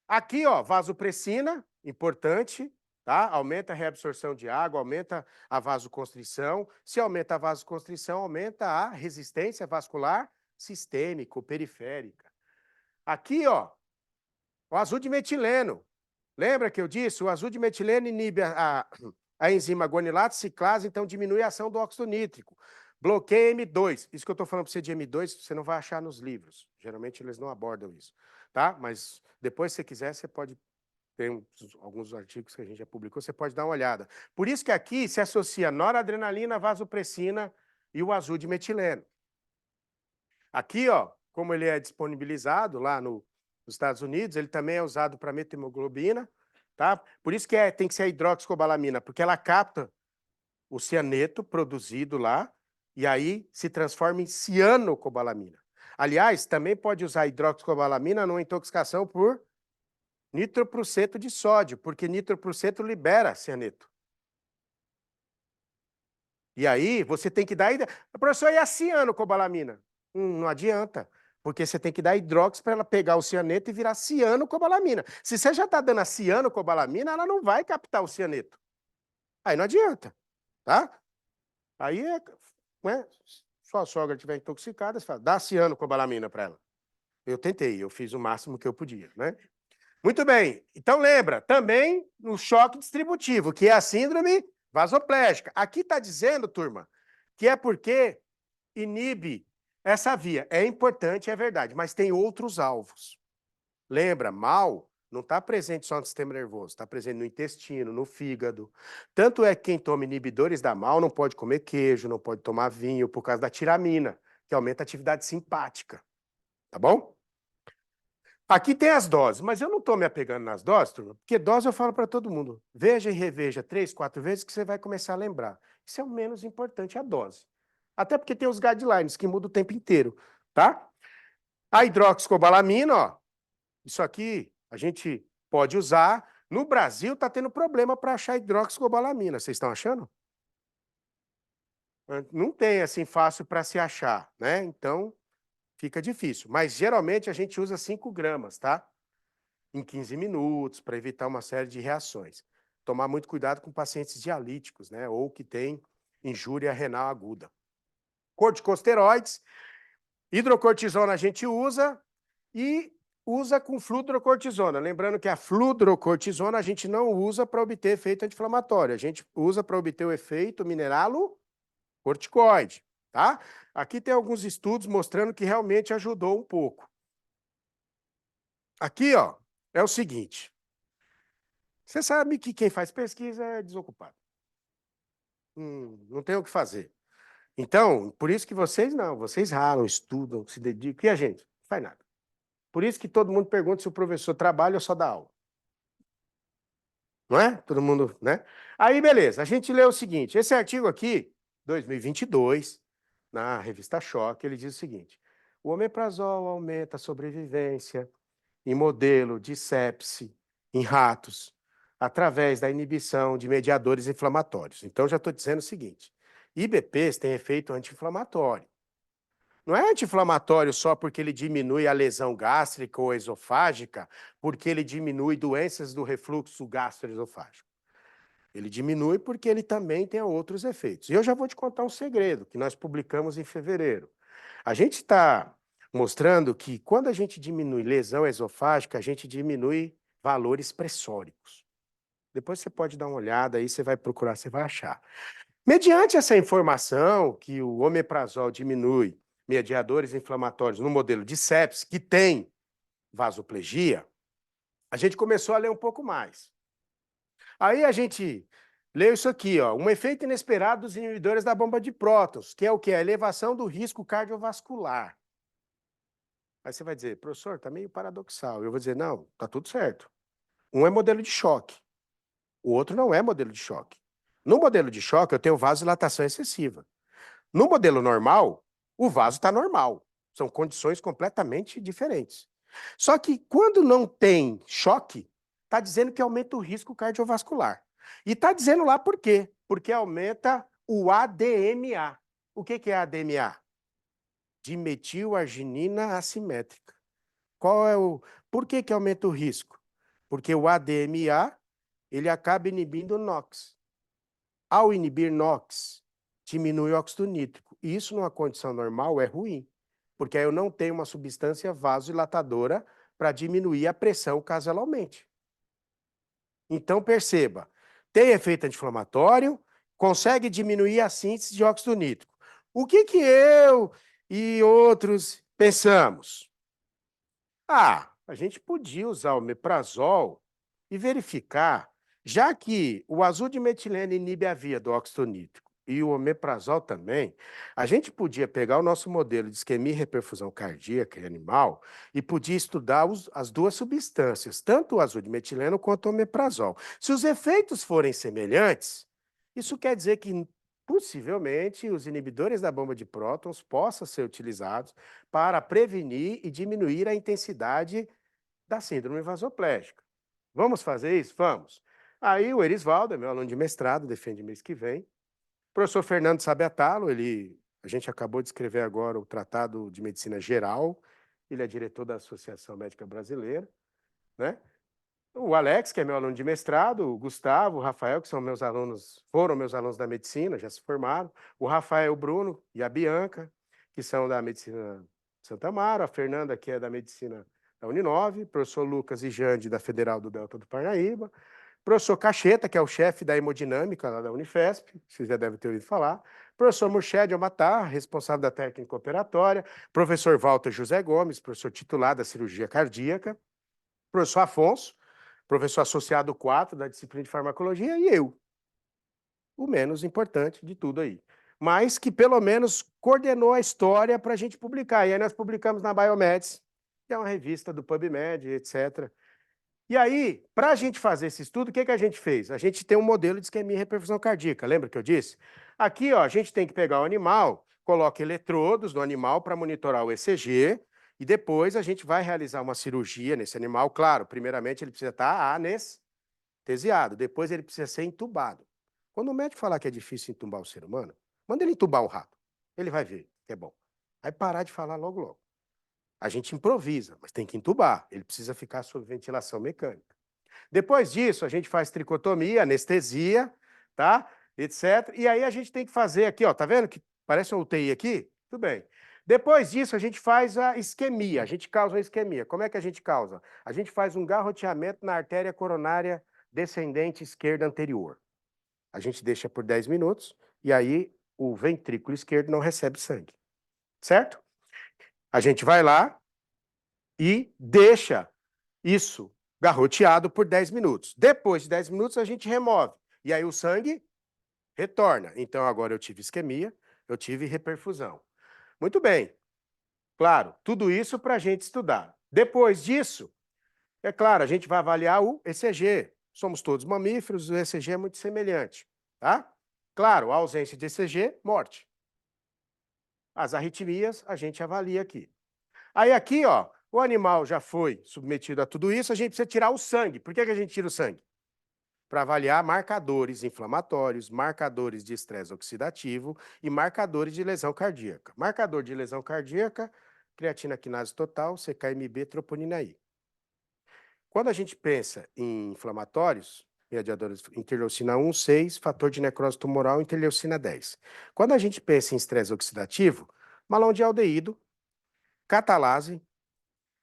Aqui, ó, vasopressina, importante, tá? Aumenta a reabsorção de água, aumenta a vasoconstrição. Se aumenta a vasoconstrição, aumenta a resistência vascular sistêmica ou periférica. Aqui, ó, o azul de metileno. Lembra que eu disse? O azul de metileno inibe a enzima guanilato ciclase, então diminui a ação do óxido nítrico. Bloqueia M2. Isso que eu estou falando para você de M2, você não vai achar nos livros. Geralmente eles não abordam isso, tá? Mas depois, se você quiser, você pode ter alguns artigos que a gente já publicou, você pode dar uma olhada. Por isso que aqui se associa noradrenalina, vasopressina e o azul de metileno. Aqui, ó, como ele é disponibilizado lá nos Estados Unidos, ele também é usado para methemoglobina, tá? Por isso que tem que ser a hidroxicobalamina, porque ela capta o cianeto produzido lá e aí se transforma em cianocobalamina. Aliás, também pode usar hidroxicobalamina numa intoxicação por nitropruseto de sódio, porque nitropruseto libera cianeto. E aí você tem que dar... Professor, e a cianocobalamina? Não adianta, porque você tem que dar hidróxido para ela pegar o cianeto e virar cianocobalamina. Se você já está dando a cianocobalamina, ela não vai captar o cianeto. Aí não adianta, tá? Aí, né, sua sogra estiver intoxicada, você fala, dá cianocobalamina para ela. Eu tentei, eu fiz o máximo que eu podia, né? Muito bem, então lembra, também no choque distributivo, que é a síndrome vasoplégica. Aqui está dizendo, turma, que é porque inibe essa via. É importante, é verdade, mas tem outros alvos. Lembra, mal não está presente só no sistema nervoso, está presente no intestino, no fígado. Tanto é que quem toma inibidores da mal não pode comer queijo, não pode tomar vinho por causa da tiramina, que aumenta a atividade simpática. Tá bom? Aqui tem as doses, mas eu não estou me apegando nas doses, turma, porque dose eu falo para todo mundo. Veja e reveja 3, 4 vezes que você vai começar a lembrar. Isso é o menos importante, a dose. Até porque tem os guidelines que mudam o tempo inteiro, tá? A hidroxicobalamina, ó, isso aqui a gente pode usar. No Brasil está tendo problema para achar hidroxicobalamina. Vocês estão achando? Não tem assim fácil para se achar, né? Então fica difícil. Mas geralmente a gente usa 5 gramas, tá? Em 15 minutos, para evitar uma série de reações. Tomar muito cuidado com pacientes dialíticos, né? Ou que têm injúria renal aguda. Corticosteroides, hidrocortisona a gente usa e usa com fludrocortisona. Lembrando que a fludrocortisona a gente não usa para obter efeito anti-inflamatório, a gente usa para obter o efeito mineralocorticoide, tá? Aqui tem alguns estudos mostrando que realmente ajudou um pouco. Aqui, ó, é o seguinte. Você sabe que quem faz pesquisa é desocupado. Não tem o que fazer. Então, por isso que vocês não, vocês ralam, estudam, se dedicam, e a gente? Não faz nada. Por isso que todo mundo pergunta se o professor trabalha ou só dá aula. Não é? Todo mundo, né? Aí, beleza, a gente lê o seguinte, esse artigo aqui, 2022, na revista Choque, ele diz o seguinte, o omeprazol aumenta a sobrevivência em modelo de sepse em ratos, através da inibição de mediadores inflamatórios. Então, já estou dizendo o seguinte, IBPs têm efeito anti-inflamatório. Não é anti-inflamatório só porque ele diminui a lesão gástrica ou esofágica, porque ele diminui doenças do refluxo gastroesofágico. Ele diminui porque ele também tem outros efeitos. E eu já vou te contar um segredo que nós publicamos em fevereiro. A gente está mostrando que quando a gente diminui lesão esofágica, a gente diminui valores pressóricos. Depois você pode dar uma olhada aí, você vai procurar, você vai achar. Mediante essa informação que o omeprazol diminui mediadores inflamatórios no modelo de sepsis, que tem vasoplegia, a gente começou a ler um pouco mais. Aí a gente leu isso aqui, ó, um efeito inesperado dos inibidores da bomba de prótons, que é o quê? A elevação do risco cardiovascular. Aí você vai dizer, professor, está meio paradoxal. Eu vou dizer, não, está tudo certo. Um é modelo de choque, o outro não é modelo de choque. No modelo de choque, eu tenho vasodilatação excessiva. No modelo normal, o vaso está normal. São condições completamente diferentes. Só que quando não tem choque, está dizendo que aumenta o risco cardiovascular. E está dizendo lá por quê? Porque aumenta o ADMA. O que é ADMA? Dimetilarginina assimétrica. Por que aumenta o risco? Porque o ADMA, ele acaba inibindo o NOx. Ao inibir NOx, diminui o óxido nítrico. E isso, numa condição normal, é ruim, porque aí eu não tenho uma substância vasodilatadora para diminuir a pressão caso ela aumente. Então, perceba, tem efeito anti-inflamatório, consegue diminuir a síntese de óxido nítrico. O que eu e outros pensamos? A gente podia usar o omeprazol e verificar, já que o azul de metileno inibe a via do óxido nítrico e o omeprazol também, a gente podia pegar o nosso modelo de isquemia e reperfusão cardíaca em animal e podia estudar as duas substâncias, tanto o azul de metileno quanto o omeprazol. Se os efeitos forem semelhantes, isso quer dizer que possivelmente os inibidores da bomba de prótons possam ser utilizados para prevenir e diminuir a intensidade da síndrome vasoplégica. Vamos fazer isso? Vamos. Aí o Erisvaldo, meu aluno de mestrado, defende mês que vem. O professor Fernando Sabiatalo, a gente acabou de escrever agora o Tratado de Medicina Geral, ele é diretor da Associação Médica Brasileira, né? O Alex, que é meu aluno de mestrado, o Gustavo, o Rafael, que foram meus alunos da medicina, já se formaram, o Rafael, o Bruno e a Bianca, que são da medicina Santa Amaro, a Fernanda, que é da medicina da Uninove, o professor Lucas e Jande, da Federal do Delta do Parnaíba, o professor Cacheta, que é o chefe da hemodinâmica lá da Unifesp, vocês já devem ter ouvido falar, professor Murched Almatar, responsável da técnica operatória, professor Walter José Gomes, professor titular da cirurgia cardíaca, professor Afonso, professor associado 4 da disciplina de farmacologia, e eu, o menos importante de tudo aí. Mas que pelo menos coordenou a história para a gente publicar. E aí nós publicamos na Biomeds, que é uma revista do PubMed, etc. E aí, para a gente fazer esse estudo, o que a gente fez? A gente tem um modelo de isquemia e reperfusão cardíaca, lembra que eu disse? Aqui, ó, a gente tem que pegar o animal, coloca eletrodos no animal para monitorar o ECG, e depois a gente vai realizar uma cirurgia nesse animal. Claro, primeiramente ele precisa estar anestesiado, depois ele precisa ser entubado. Quando o médico falar que é difícil entubar o ser humano, manda ele entubar um rato. Ele vai ver que é bom. Vai parar de falar logo, logo. A gente improvisa, mas tem que entubar. Ele precisa ficar sob ventilação mecânica. Depois disso, a gente faz tricotomia, anestesia, tá? Etc. E aí a gente tem que fazer aqui, ó, tá vendo que parece uma UTI aqui? Tudo bem. Depois disso, a gente faz a isquemia, a gente causa a isquemia. Como é que a gente causa? A gente faz um garroteamento na artéria coronária descendente esquerda anterior. A gente deixa por 10 minutos e aí o ventrículo esquerdo não recebe sangue. Certo? A gente vai lá e deixa isso garroteado por 10 minutos. Depois de 10 minutos, a gente remove. E aí o sangue retorna. Então, agora eu tive isquemia, eu tive reperfusão. Muito bem. Claro, tudo isso para a gente estudar. Depois disso, é claro, a gente vai avaliar o ECG. Somos todos mamíferos, o ECG é muito semelhante, tá? Claro, a ausência de ECG, morte. As arritmias, a gente avalia aqui. Aí aqui, ó, o animal já foi submetido a tudo isso, a gente precisa tirar o sangue. Por que a gente tira o sangue? para avaliar marcadores inflamatórios, marcadores de estresse oxidativo e marcadores de lesão cardíaca. Marcador de lesão cardíaca, creatina quinase total, CKMB, troponina I. Quando a gente pensa em inflamatórios, mediadores interleucina 1, 6, fator de necrose tumoral, interleucina 10. Quando a gente pensa em estresse oxidativo, malondialdeído, catalase,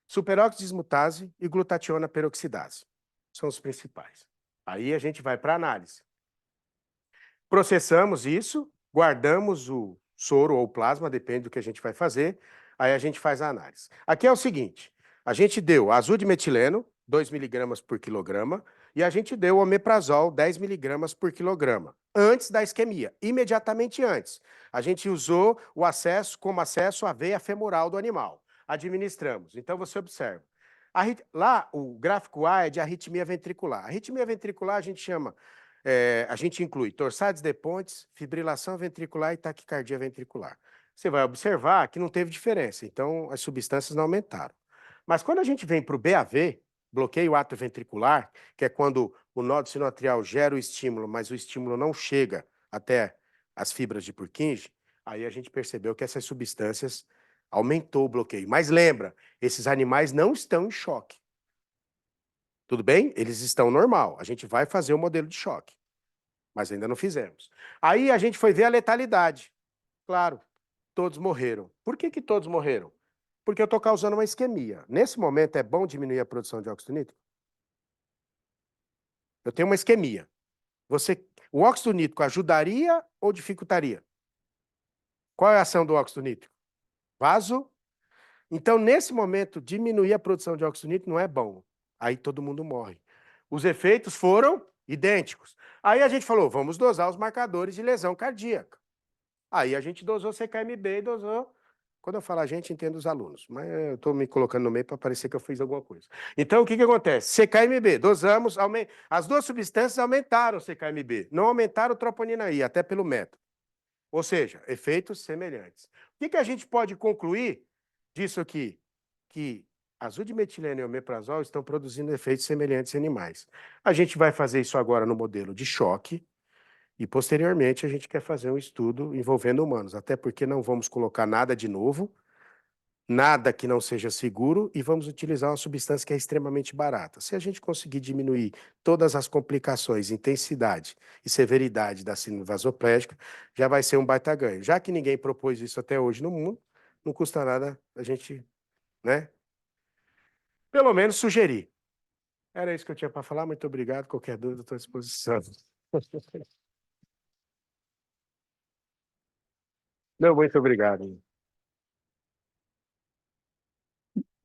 superóxido dismutase e glutationa peroxidase. São os principais. Aí a gente vai para a análise. Processamos isso, guardamos o soro ou plasma, depende do que a gente vai fazer, aí a gente faz a análise. Aqui é o seguinte, a gente deu azul de metileno, 2 miligramas por quilograma, e a gente deu omeprazol, 10 miligramas por quilograma, antes da isquemia, imediatamente antes. A gente usou o acesso como acesso à veia femoral do animal. Administramos. Então, você observa. Lá, o gráfico A é de arritmia ventricular. A arritmia ventricular a gente chama, a gente inclui torsades de pontes, fibrilação ventricular e taquicardia ventricular. Você vai observar que não teve diferença, então as substâncias não aumentaram. Mas quando a gente vem para o BAV, bloqueio atrioventricular, que é quando o nódo sinoatrial gera o estímulo, mas o estímulo não chega até as fibras de Purkinje, aí a gente percebeu que essas substâncias aumentou o bloqueio. Mas lembra, esses animais não estão em choque. Tudo bem? Eles estão normal. A gente vai fazer o modelo de choque, mas ainda não fizemos. Aí a gente foi ver a letalidade. Claro, todos morreram. Por que todos morreram? Porque eu estou causando uma isquemia. Nesse momento, é bom diminuir a produção de óxido nítrico? Eu tenho uma isquemia. O óxido nítrico ajudaria ou dificultaria? Qual é a ação do óxido nítrico? Vaso. Então, nesse momento, diminuir a produção de óxido nítrico não é bom. Aí todo mundo morre. Os efeitos foram idênticos. Aí a gente falou, vamos dosar os marcadores de lesão cardíaca. Aí a gente dosou CKMB e dosou... Quando eu falo a gente, entendo os alunos, mas eu estou me colocando no meio para parecer que eu fiz alguma coisa. Então, o que acontece? CKMB, dosamos, as duas substâncias aumentaram o CKMB, não aumentaram o troponina I, até pelo método. Ou seja, efeitos semelhantes. O que a gente pode concluir disso aqui? Que azul de metileno e omeprazol estão produzindo efeitos semelhantes em animais. A gente vai fazer isso agora no modelo de choque, e, posteriormente, a gente quer fazer um estudo envolvendo humanos, até porque não vamos colocar nada de novo, nada que não seja seguro, e vamos utilizar uma substância que é extremamente barata. Se a gente conseguir diminuir todas as complicações, intensidade e severidade da síndrome vasoplégica, já vai ser um baita ganho. Já que ninguém propôs isso até hoje no mundo, não custa nada a gente, né, pelo menos sugerir. Era isso que eu tinha para falar. Muito obrigado. Qualquer dúvida, estou à disposição. Não, muito obrigado.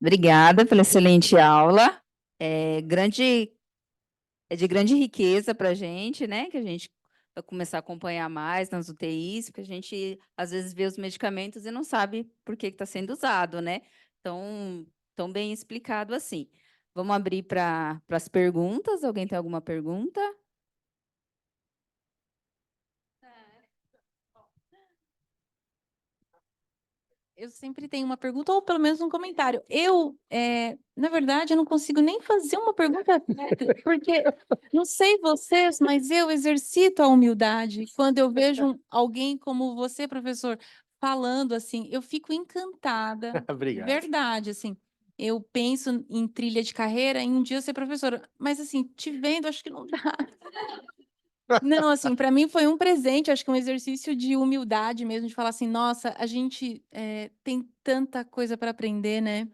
Obrigada pela excelente aula. É de grande riqueza para a gente, né? Que a gente vai começar a acompanhar mais nas UTIs, porque a gente às vezes vê os medicamentos e não sabe por que está sendo usado, né? Tão bem explicado assim. Vamos abrir para as perguntas. Alguém tem alguma pergunta? Eu sempre tenho uma pergunta, ou pelo menos um comentário. Na verdade, eu não consigo nem fazer uma pergunta, porque não sei vocês, mas eu exercito a humildade. Quando eu vejo alguém como você, professor, falando assim, eu fico encantada. De Obrigado. verdade, assim. Eu penso em trilha de carreira, em um dia ser professora, mas assim, te vendo, acho que não dá. Não, assim, para mim foi um presente, acho que um exercício de humildade mesmo, de falar assim, nossa, a gente tem tanta coisa para aprender, né?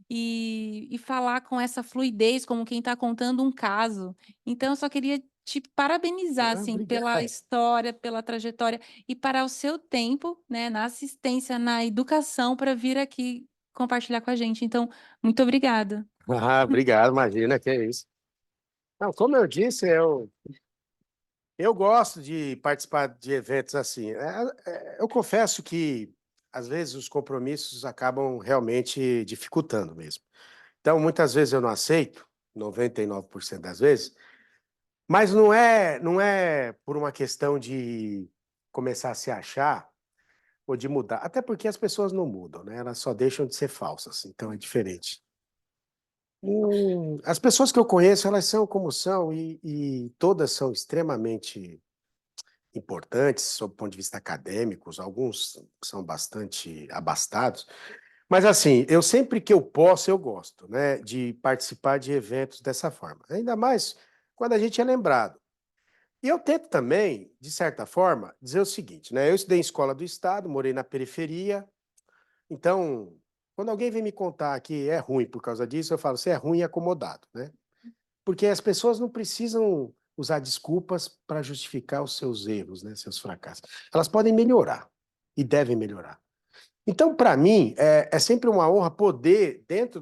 E falar com essa fluidez, como quem está contando um caso. Então, eu só queria te parabenizar, assim, pela Obrigado. história, pela trajetória, e parar o seu tempo, né, na assistência, na educação, para vir aqui compartilhar com a gente. Então, muito obrigada. Obrigado, imagina que é isso. Não, como eu disse, eu gosto de participar de eventos assim. Eu confesso que, às vezes, os compromissos acabam realmente dificultando mesmo. Então, muitas vezes eu não aceito, 99% das vezes, mas não é por uma questão de começar a se achar ou de mudar. Até porque as pessoas não mudam, né? Elas só deixam de ser falsas, então é diferente. As pessoas que eu conheço, elas são como são e todas são extremamente importantes sob o ponto de vista acadêmicos, alguns são bastante abastados, mas assim, eu sempre que eu posso, eu gosto, né, de participar de eventos dessa forma, ainda mais quando a gente é lembrado. E eu tento também, de certa forma, dizer o seguinte, né, eu estudei em escola do estado, morei na periferia, então, quando alguém vem me contar que é ruim por causa disso, eu falo, você é ruim e acomodado, né? Porque as pessoas não precisam usar desculpas para justificar os seus erros, né, seus fracassos. Elas podem melhorar e devem melhorar. Então, para mim, é sempre uma honra poder, dentro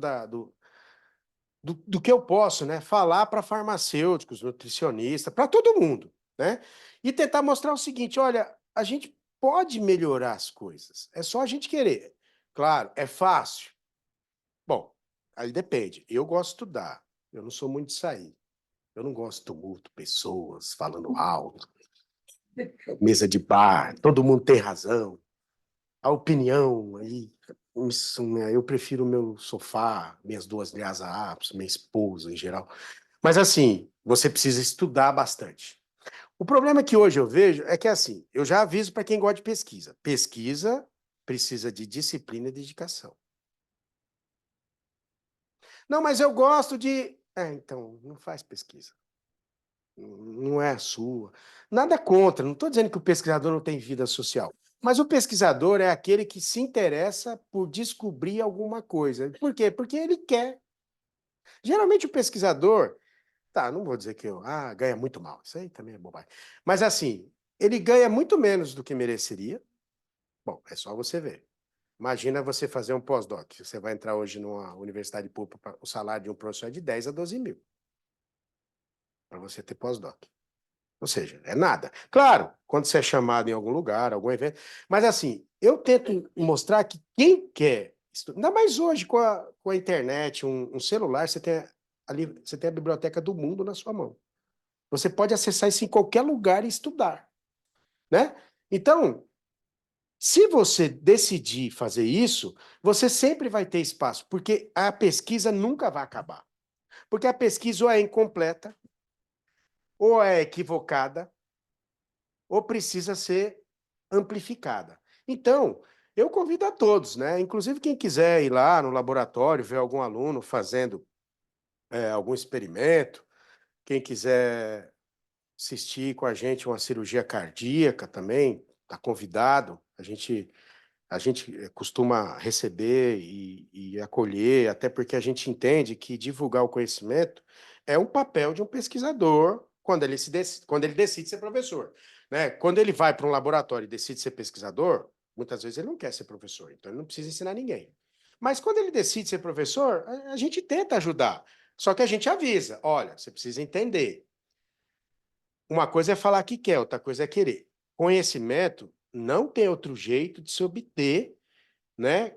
do que eu posso, né, falar para farmacêuticos, nutricionistas, para todo mundo, né? E tentar mostrar o seguinte: olha, a gente pode melhorar as coisas, é só a gente querer. Claro, é fácil. Bom, aí depende. Eu gosto de estudar, eu não sou muito de sair. Eu não gosto de tumulto, pessoas falando alto, mesa de bar, todo mundo tem razão. A opinião aí, isso, né, eu prefiro meu sofá, minhas duas Lhasa Apso, minha esposa em geral. Mas assim, você precisa estudar bastante. O problema que hoje eu vejo é que assim, eu já aviso para quem gosta de pesquisa. Pesquisa precisa de disciplina e dedicação. Não, mas eu gosto de. Então, não faz pesquisa. Não é a sua. Nada contra, não estou dizendo que o pesquisador não tem vida social, mas o pesquisador é aquele que se interessa por descobrir alguma coisa. Por quê? Porque ele quer. Geralmente o pesquisador, tá, não vou dizer que ganha muito mal, isso aí também é bobagem. Mas assim, ele ganha muito menos do que mereceria. Bom, é só você ver. Imagina você fazer um pós-doc. Você vai entrar hoje numa universidade pública, o salário de um professor é de 10 a 12 mil para você ter pós-doc. Ou seja, é nada. Claro, quando você é chamado em algum lugar, algum evento, mas assim, eu tento mostrar que quem quer estudar, ainda mais hoje com a internet, um celular, você tem a biblioteca do mundo na sua mão. Você pode acessar isso em qualquer lugar e estudar, né? Então, se você decidir fazer isso, você sempre vai ter espaço, porque a pesquisa nunca vai acabar. Porque a pesquisa ou é incompleta, ou é equivocada, ou precisa ser amplificada. Então, eu convido a todos, né? Inclusive quem quiser ir lá no laboratório, ver algum aluno fazendo algum experimento, quem quiser assistir com a gente uma cirurgia cardíaca também, está convidado. A gente costuma receber e acolher, até porque a gente entende que divulgar o conhecimento é um papel de um pesquisador quando ele decide ser professor, né? Quando ele vai para um laboratório e decide ser pesquisador, muitas vezes ele não quer ser professor, então ele não precisa ensinar ninguém. Mas quando ele decide ser professor, a gente tenta ajudar. Só que a gente avisa, olha, você precisa entender. Uma coisa é falar que quer, outra coisa é querer. Conhecimento não tem outro jeito de se obter, né,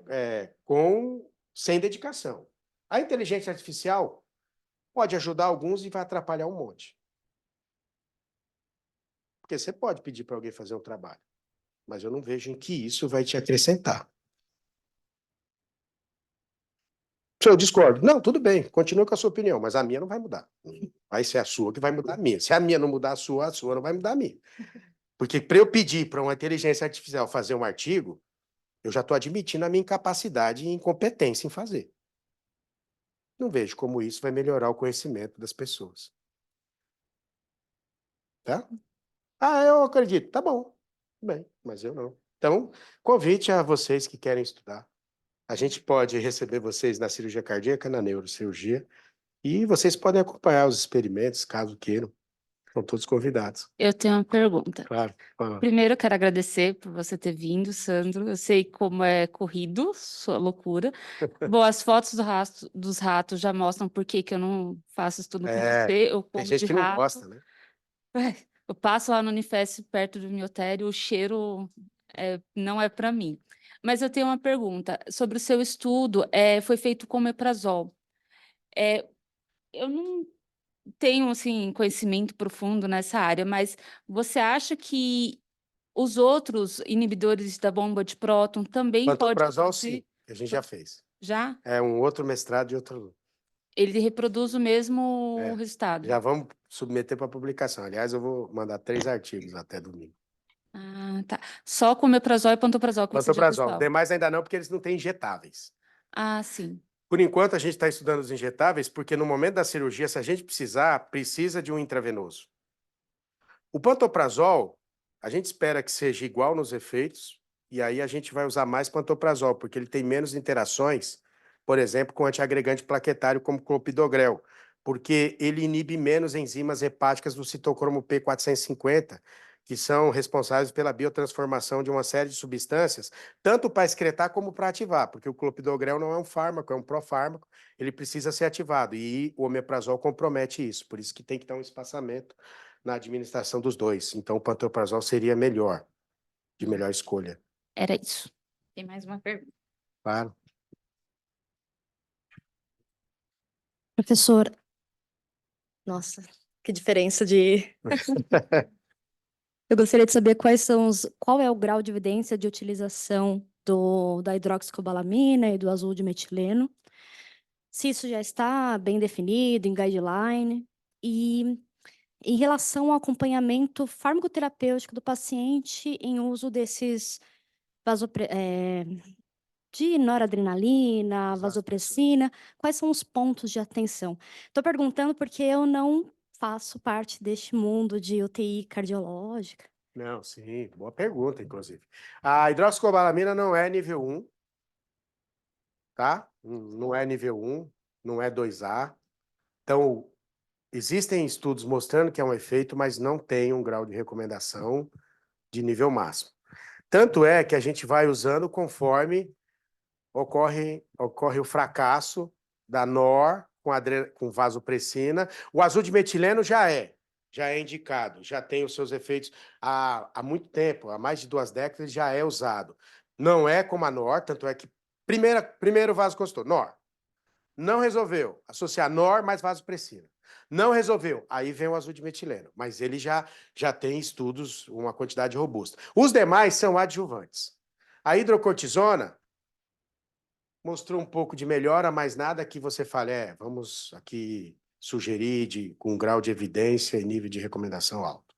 sem dedicação. A inteligência artificial pode ajudar alguns e vai atrapalhar um monte. Porque você pode pedir para alguém fazer um trabalho, mas eu não vejo em que isso vai te acrescentar. Se eu discordo, não, tudo bem, continue com a sua opinião, mas a minha não vai mudar. Vai ser a sua que vai mudar a minha. Se a minha não mudar a sua não vai mudar a minha. Porque para eu pedir para uma inteligência artificial fazer um artigo, eu já estou admitindo a minha incapacidade e incompetência em fazer. Não vejo como isso vai melhorar o conhecimento das pessoas. Tá? Eu acredito. Tá bom. Bem, mas eu não. Então, convite a vocês que querem estudar. A gente pode receber vocês na cirurgia cardíaca, na neurocirurgia, e vocês podem acompanhar os experimentos, caso queiram. Estão todos convidados. Eu tenho uma pergunta. Claro. Primeiro, eu quero agradecer por você ter vindo, Sandro. Eu sei como é corrido, sua loucura. Bom, as fotos dos ratos já mostram por que eu não faço estudo com você. Eu Tem como gente de que não rato. gosta, né? Eu passo lá no Unifesp, perto do miotério, o cheiro não é para mim. Mas eu tenho uma pergunta sobre o seu estudo. Foi feito com omeprazol. Eu não tenho assim conhecimento profundo nessa área, mas você acha que os outros inibidores da bomba de próton também podem Pantoprazol, reduzir? sim, que a gente já fez. Já? É um outro mestrado de outro. Ele reproduz o mesmo É, resultado. Já vamos submeter para publicação. Aliás, eu vou mandar 3 artigos até domingo. Ah, tá. Só com omeprazol e pantoprazol que você já Pantoprazol. testou. Demais ainda não, porque eles não têm injetáveis. Ah, sim. Por enquanto, a gente está estudando os injetáveis, porque no momento da cirurgia, se a gente precisar, precisa de um intravenoso. O pantoprazol, a gente espera que seja igual nos efeitos, e aí a gente vai usar mais pantoprazol, porque ele tem menos interações, por exemplo, com antiagregante plaquetário como clopidogrel, porque ele inibe menos enzimas hepáticas do citocromo P450, que são responsáveis pela biotransformação de uma série de substâncias, tanto para excretar como para ativar, porque o clopidogrel não é um fármaco, é um profármaco, ele precisa ser ativado, e o omeprazol compromete isso, por isso que tem que dar um espaçamento na administração dos dois. Então, o pantoprazol seria melhor, de melhor escolha. Era isso. Tem mais uma pergunta. Claro. Professor, nossa, que diferença de. Eu gostaria de saber qual é o grau de evidência de utilização da hidroxicobalamina e do azul de metileno, se isso já está bem definido em guideline, e em relação ao acompanhamento farmacoterapêutico do paciente em uso desses de noradrenalina, vasopressina, quais são os pontos de atenção? Estou perguntando porque eu não faço parte deste mundo de UTI cardiológica. Não, sim, boa pergunta, inclusive. A hidroxicobalamina não é nível 1, tá? Não é nível 1, não é 2A. Então, existem estudos mostrando que é um efeito, mas não tem um grau de recomendação de nível máximo. Tanto é que a gente vai usando conforme ocorre o fracasso da NOR com vasopressina. O azul de metileno já é indicado, já tem os seus efeitos há muito tempo, há mais de 2 décadas já é usado. Não é como a NOR, tanto é que primeiro vasoconstritor, NOR. Não resolveu associar NOR mais vasopressina. Não resolveu, aí vem o azul de metileno, mas ele já tem estudos, uma quantidade robusta. Os demais são adjuvantes. A hidrocortisona mostrou um pouco de melhora, mas nada que você fale, vamos aqui sugerir com grau de evidência e nível de recomendação alto.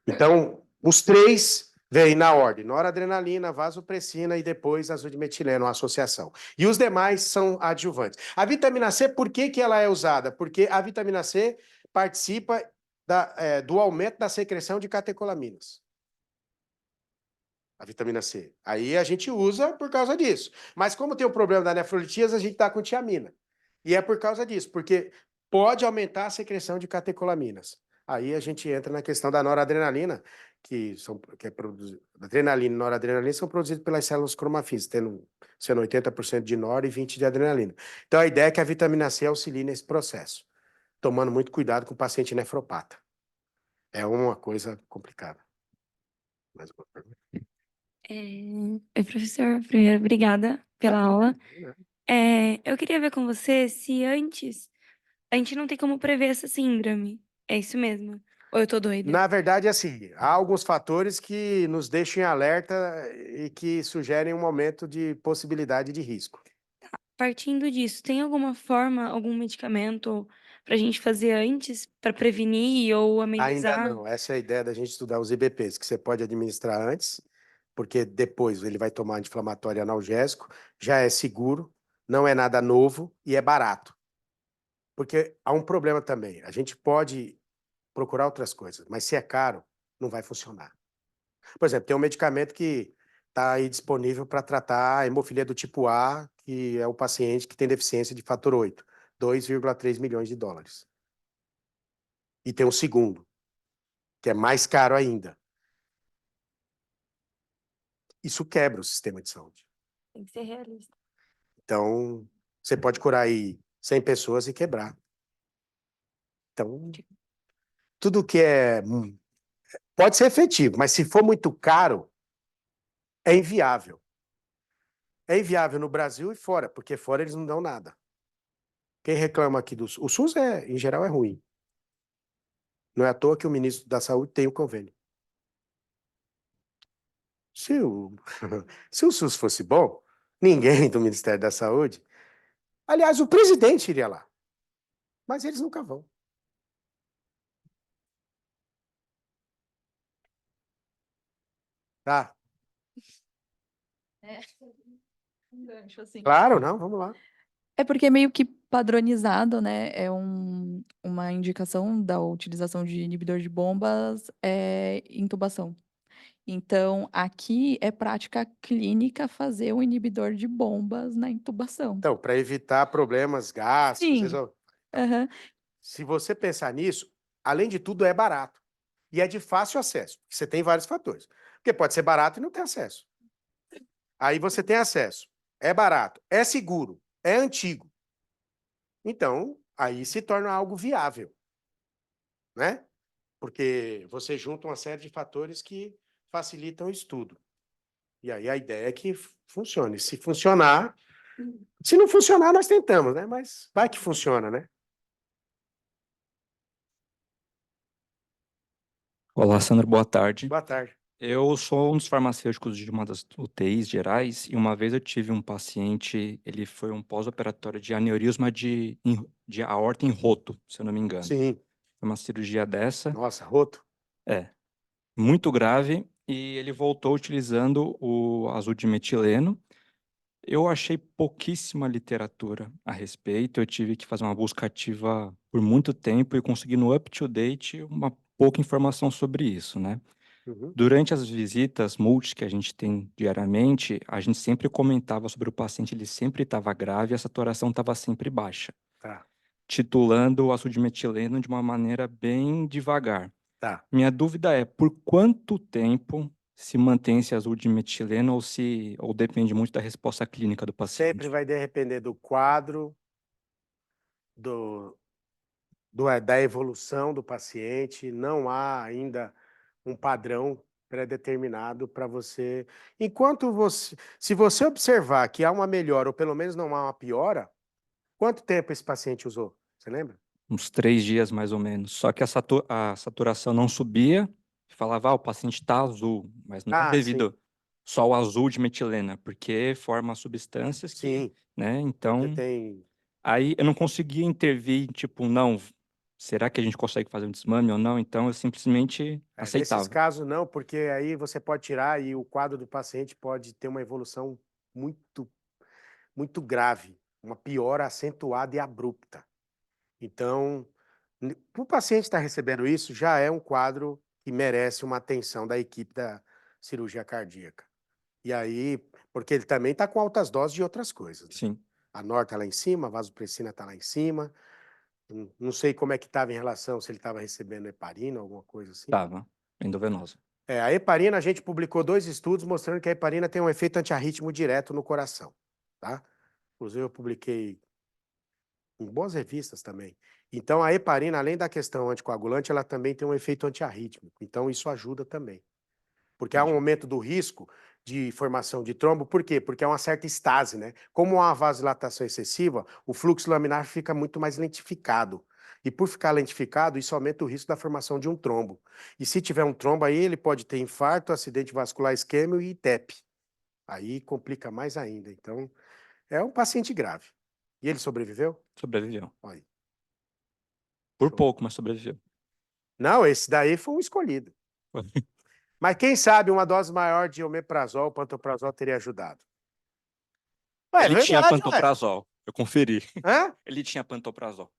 Então, os 3 vêm na ordem, noradrenalina, vasopressina e depois azul de metileno, a associação. E os demais são adjuvantes. A vitamina C, por que ela é usada? Porque a vitamina C participa do aumento da secreção de catecolaminas. A vitamina C. Aí a gente usa por causa disso. Mas como tem o problema da nefrolitíase, a gente dá com tiamina. E é por causa disso, porque pode aumentar a secreção de catecolaminas. Aí a gente entra na questão da noradrenalina, adrenalina e noradrenalina são produzidos pelas células cromafins, sendo 80% de nor e 20% de adrenalina. Então a ideia é que a vitamina C auxilie nesse processo, tomando muito cuidado com o paciente nefropata. É uma coisa complicada. Mais uma pergunta? Oi, professor. Primeiro, obrigada pela aula. Eu queria ver com você se antes a gente não tem como prever essa síndrome. É isso mesmo? Ou eu tô doida? Na verdade, assim, há alguns fatores que nos deixam em alerta e que sugerem um momento de possibilidade de risco. Partindo disso, tem alguma forma, algum medicamento pra gente fazer antes pra prevenir ou Ainda amenizar? não. Essa é a ideia da gente estudar os IBPs, que você pode administrar antes, porque depois ele vai tomar anti-inflamatório analgésico, já é seguro, não é nada novo e é barato. Porque há um problema também. A gente pode procurar outras coisas, mas se é caro, não vai funcionar. Por exemplo, tem um medicamento que está aí disponível para tratar a hemofilia do tipo A, que é o paciente que tem deficiência de fator 8, 2,3 milhões de dólares. E tem um segundo, que é mais caro ainda. Isso quebra o sistema de saúde. Tem que ser realista. Então, você pode curar aí 100 pessoas e quebrar. Então, tudo que pode ser efetivo, mas se for muito caro, é inviável. É inviável no Brasil e fora, porque fora eles não dão nada. Quem reclama aqui do SUS? O SUS, em geral, é ruim. Não é à toa que o ministro da Saúde tem o convênio. Se o, se o SUS fosse bom, ninguém do Ministério da Saúde. Aliás, o presidente iria lá. mas eles nunca vão. Tá, Um gancho, assim. claro, não, vamos lá. É porque é meio que padronizado, né? É uma indicação da utilização de inibidor de bombas intubação. Então, aqui é prática clínica fazer o inibidor de bombas na intubação. Então, para evitar problemas gástricos, Sim. Aham. se você pensar nisso, além de tudo, é barato. E é de fácil acesso. Você tem vários fatores. Porque pode ser barato e não ter acesso. Aí você tem acesso. É barato, é seguro, é antigo. Então, aí se torna algo viável, né? Porque você junta uma série de fatores que facilitam o estudo. E aí a ideia é que funcione. Se funcionar, se não funcionar, nós tentamos, né? Mas vai que funciona, né? Olá, Sandra, boa tarde. Boa tarde. Eu sou um dos farmacêuticos de uma das UTIs gerais e uma vez eu tive um paciente, ele foi um pós-operatório de aneurisma de aorta em roto, se eu não me engano. Sim. Foi uma cirurgia dessa, Nossa, roto. muito grave, e ele voltou utilizando o azul de metileno. Eu achei pouquíssima literatura a respeito, eu tive que fazer uma busca ativa por muito tempo e consegui no up-to-date uma pouca informação sobre isso, né? Uhum. Durante as visitas multi que a gente tem diariamente, a gente sempre comentava sobre o paciente, ele sempre estava grave e a saturação estava sempre baixa, Tá, titulando o ácido de metileno de uma maneira bem devagar. tá. Minha dúvida é, por quanto tempo se mantém esse azul de metileno ou depende muito da resposta clínica do paciente? Sempre vai depender do quadro, da evolução do paciente. Não há ainda um padrão pré-determinado para você. Se você observar que há uma melhora, ou pelo menos não há uma piora, quanto tempo esse paciente usou? Você lembra? Uns 3 dias mais ou menos. Só que a saturação não subia, falava, o paciente está azul, mas não é Ah, devido só ao azul de metilena, porque forma substâncias que, sim. né? Você Então, tem. aí eu não conseguia intervir, tipo, não, será que a gente consegue fazer um desmame ou não? Então eu simplesmente Nesses aceitava. casos, não, porque aí você pode tirar e o quadro do paciente pode ter uma evolução muito, muito grave, uma piora acentuada e abrupta. Então, o paciente estar recebendo isso já é um quadro que merece uma atenção da equipe da cirurgia cardíaca. E aí, porque ele também está com altas doses de outras coisas, né? Sim, A NOR está lá em cima, a vasopressina está lá em cima. Não sei como é que estava em relação, se ele estava recebendo heparina, alguma coisa assim. tava, endovenosa. A heparina, a gente publicou 2 estudos mostrando que a heparina tem um efeito antiarrítmico direto no coração, tá? Inclusive, eu publiquei em boas revistas também. Então, a heparina, além da questão anticoagulante, ela também tem um efeito antiarrítmico. Então, isso ajuda também. Porque há um aumento do risco de formação de trombo. Por quê? Porque há uma certa estase, né? Como há uma vasodilatação excessiva, o fluxo laminar fica muito mais lentificado. E por ficar lentificado, isso aumenta o risco da formação de um trombo. E se tiver um trombo aí, ele pode ter infarto, acidente vascular isquêmico e TEP. Aí complica mais ainda. Então, é um paciente grave. E ele sobreviveu? Sobreviveu. Olha aí. Por Show. pouco, mas sobreviveu. Não, esse daí foi um escolhido. Mas quem sabe uma dose maior de omeprazol, pantoprazol teria ajudado. Ué, é Ele tinha verdade, ué. pantoprazol, eu conferi. Hã? Ele tinha pantoprazol.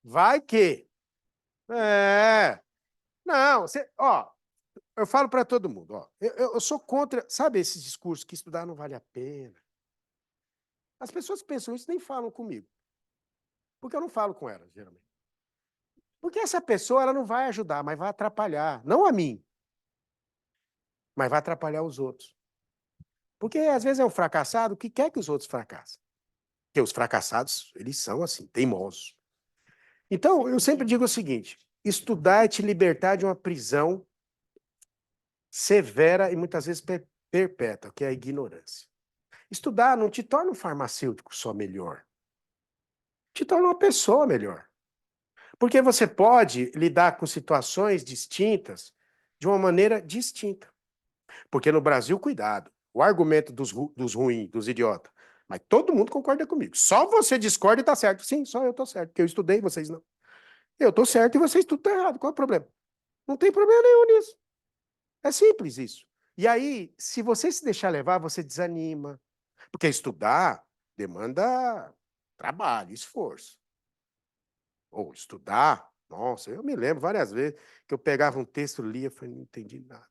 Vai que. Não, ó, eu falo para todo mundo, ó. Eu sou contra, sabe, esses discursos que estudar não vale a pena. As pessoas que pensam isso nem falam comigo. Porque eu não falo com elas, geralmente. Porque essa pessoa, ela não vai ajudar, mas vai atrapalhar. Não a mim, mas vai atrapalhar os outros. Porque às vezes é um fracassado que quer que os outros fracassem. Porque os fracassados, eles são assim, teimosos. Então, eu sempre digo o seguinte: estudar é te libertar de uma prisão severa e muitas vezes perpétua, que é a ignorância. Estudar não te torna um farmacêutico só melhor. Te torna uma pessoa melhor. Porque você pode lidar com situações distintas de uma maneira distinta. Porque no Brasil, cuidado, o argumento dos ruins, dos idiotas, Mas todo mundo concorda comigo. Só você discorda e está certo. Sim, só eu estou certo, porque eu estudei, vocês não. Eu estou certo e vocês tudo estão errado. Qual é o problema? Não tem problema nenhum nisso. É simples isso. E aí, se você se deixar levar, você desanima. Porque estudar demanda trabalho, esforço. Ou estudar, nossa, eu me lembro várias vezes que eu pegava um texto, lia, e falei, não entendi nada.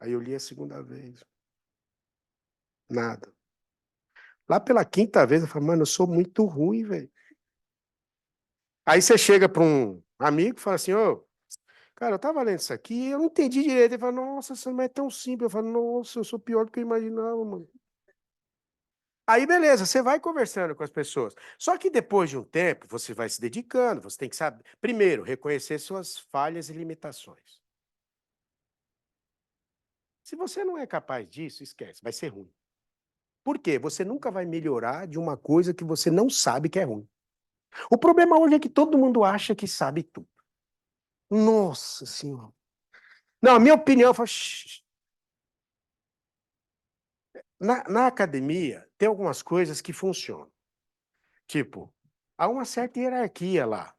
Aí eu li a segunda vez. Nada. Lá pela quinta vez, eu falei, mano, eu sou muito ruim, velho. Aí você chega para um amigo e fala assim, ô, cara, eu tava lendo isso aqui, eu não entendi direito. Ele fala, nossa, isso não é tão simples. Eu falo, nossa, eu sou pior do que eu imaginava, mano. Aí, beleza, você vai conversando com as pessoas. Só que depois de um tempo, você vai se dedicando, você tem que saber, primeiro, reconhecer suas falhas e limitações. Se você não é capaz disso, esquece, vai ser ruim. Por quê? Você nunca vai melhorar de uma coisa que você não sabe que é ruim. O problema hoje é que todo mundo acha que sabe tudo. Nossa Senhora. Não, a minha opinião, eu falo, "Shh." Na academia, tem algumas coisas que funcionam. Tipo, há uma certa hierarquia lá.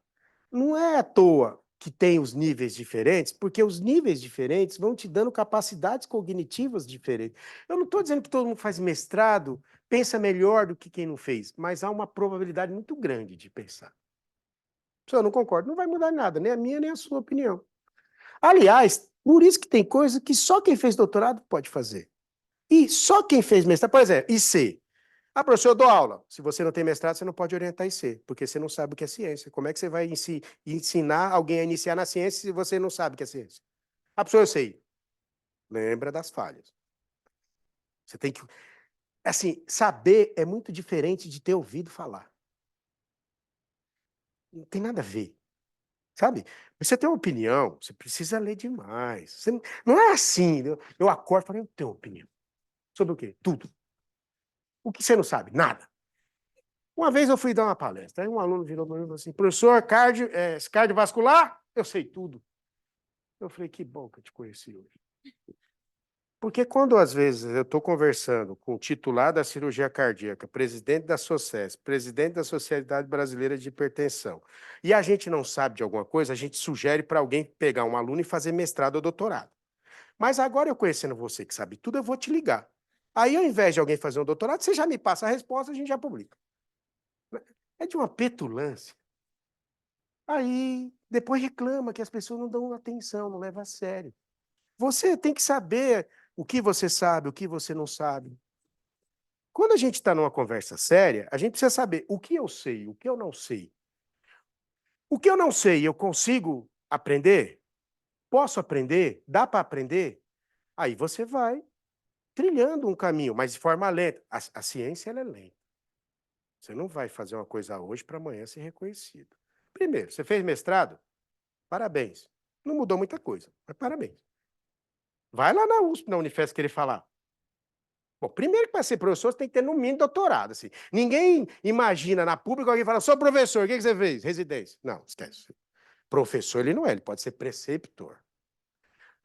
Não é à toa que tem os níveis diferentes, porque os níveis diferentes vão te dando capacidades cognitivas diferentes. Eu não estou dizendo que todo mundo faz mestrado pensa melhor do que quem não fez, mas há uma probabilidade muito grande de pensar. Se eu não concordo, não vai mudar nada, nem a minha, nem a sua opinião. Aliás, por isso que tem coisa que só quem fez doutorado pode fazer. E só quem fez mestrado, por exemplo, IC. Ah, professor, eu dou aula. Se você não tem mestrado, você não pode orientar IC, porque você não sabe o que é ciência. Como é que você vai ensinar alguém a iniciar na ciência se você não sabe o que é ciência? Ah, professor, eu sei. Lembra das falhas. Você tem que... Assim, saber é muito diferente de ter ouvido falar. Não tem nada a ver. Sabe? Você tem uma opinião, você precisa ler demais. Você não é assim. Eu acordo e falo, eu tenho opinião. Sobre o quê? Tudo. O que você não sabe? Nada. Uma vez eu fui dar uma palestra, aí um aluno virou para mim e falou assim, professor, cardiovascular? Eu sei tudo. Eu falei, que bom que eu te conheci hoje. Porque quando, às vezes, eu estou conversando com o titular da cirurgia cardíaca, presidente da SOCES, presidente da Sociedade Brasileira de Hipertensão, e a gente não sabe de alguma coisa, a gente sugere para alguém pegar um aluno e fazer mestrado ou doutorado. Mas agora, eu conhecendo você que sabe tudo, eu vou te ligar. Aí, ao invés de alguém fazer um doutorado, você já me passa a resposta, a gente já publica. É de uma petulância. Aí, depois reclama que as pessoas não dão atenção, não levam a sério. Você tem que saber o que você sabe, o que você não sabe. Quando a gente está numa conversa séria, a gente precisa saber o que eu sei, o que eu não sei. O que eu não sei, eu consigo aprender? Posso aprender? Dá para aprender? Aí você vai trilhando um caminho, mas de forma lenta. A ciência ela é lenta. Você não vai fazer uma coisa hoje para amanhã ser reconhecido. Primeiro, você fez mestrado? Parabéns. Não mudou muita coisa, mas parabéns. Vai lá na USP, na Unifesp, querer falar. Bom, primeiro que para ser professor, você tem que ter no mínimo doutorado. Assim. Ninguém imagina na pública alguém fala, sou professor, o que você fez? Residência. Não, esquece. Professor ele não é, ele pode ser preceptor.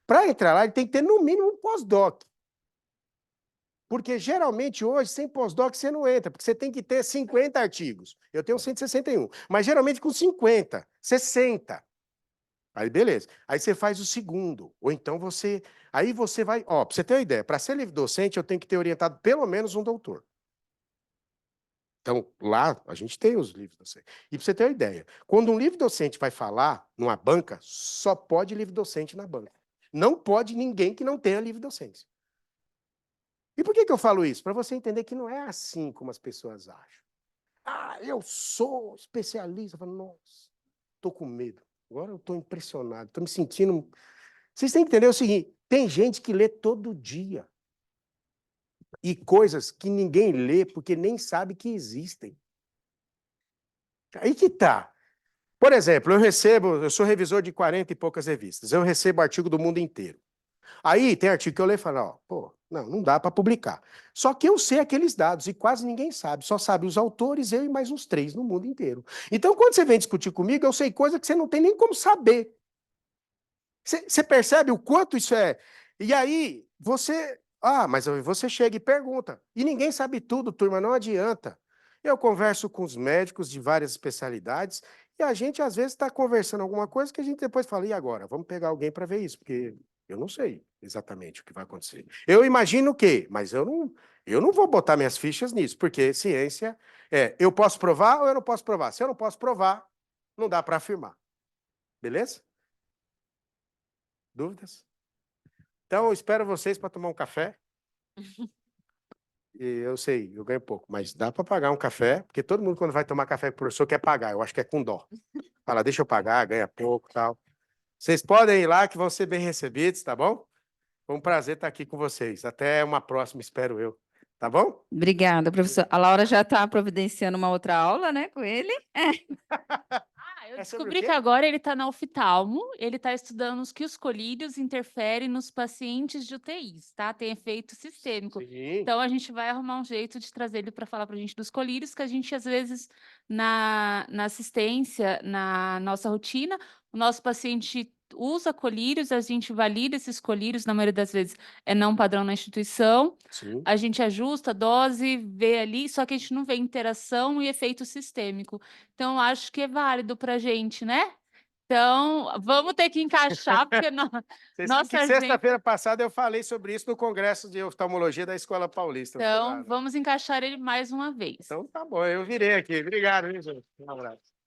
Para entrar lá, ele tem que ter no mínimo um pós-doc. Porque geralmente hoje, sem pós-doc, você não entra, porque você tem que ter 50 artigos. Eu tenho 161, mas geralmente com 50, 60. Aí, beleza. Aí você faz o segundo. Ou então você... Aí você vai... Ó, para você ter uma ideia, para ser livre-docente, eu tenho que ter orientado pelo menos um doutor. Então, lá, a gente tem os livros-docentes. E para você ter uma ideia, quando um livre-docente vai falar numa banca, só pode livre-docente na banca. Não pode ninguém que não tenha livre-docência. E por que eu falo isso? Para você entender que não é assim como as pessoas acham. Ah, eu sou especialista. Eu falo, nossa, estou com medo. Agora eu estou impressionado, estou me sentindo... Vocês têm que entender o seguinte, tem gente que lê todo dia. E coisas que ninguém lê porque nem sabe que existem. Aí que tá. Por exemplo, eu sou revisor de 40 e poucas revistas, eu recebo artigo do mundo inteiro. Aí tem artigo que eu leio e falo, ó, pô, não dá para publicar. Só que eu sei aqueles dados e quase ninguém sabe. Só sabe os autores, eu e mais uns 3 no mundo inteiro. Então, quando você vem discutir comigo, eu sei coisa que você não tem nem como saber. Você percebe o quanto isso é? E aí, você Ah, mas você chega e pergunta. E ninguém sabe tudo, turma, não adianta. Eu converso com os médicos de várias especialidades e a gente, às vezes, está conversando alguma coisa que a gente depois fala, e agora? Vamos pegar alguém para ver isso, porque eu não sei exatamente o que vai acontecer. Eu imagino o quê? Mas eu não vou botar minhas fichas nisso, porque ciência eu posso provar ou eu não posso provar? Se eu não posso provar, não dá para afirmar. Beleza? Dúvidas? Então, eu espero vocês para tomar um café. E eu sei, eu ganho pouco, mas dá para pagar um café, porque todo mundo, quando vai tomar café com o professor, quer pagar. Eu acho que é com dó. Fala, deixa eu pagar, ganha pouco e tal. Vocês podem ir lá, que vão ser bem recebidos, tá bom? Foi um prazer estar aqui com vocês. Até uma próxima, espero eu. Tá bom? Obrigada, professor. A Laura já está providenciando uma outra aula, né, com ele. Eu É sobre o descobri quê? que agora ele está na oftalmo, ele está estudando que os colírios interferem nos pacientes de UTIs, tá? Tem efeito sistêmico. Sim. Então, a gente vai arrumar um jeito de trazer ele para falar para a gente dos colírios, que a gente, às vezes, na assistência, na nossa rotina, o nosso paciente usa colírios, a gente valida esses colírios, na maioria das vezes é não padrão na instituição, Sim. a gente ajusta a dose, vê ali, só que a gente não vê interação e efeito sistêmico. Então, eu acho que é válido para a gente, né? Então, vamos ter que encaixar, porque Vocês sabem nossa que gente. sexta-feira passada eu falei sobre isso no Congresso de Oftalmologia da Escola Paulista. Eu fui lá, Então, né? vamos encaixar ele mais uma vez. Então tá bom, eu virei aqui. Obrigado, hein, gente? Um abraço.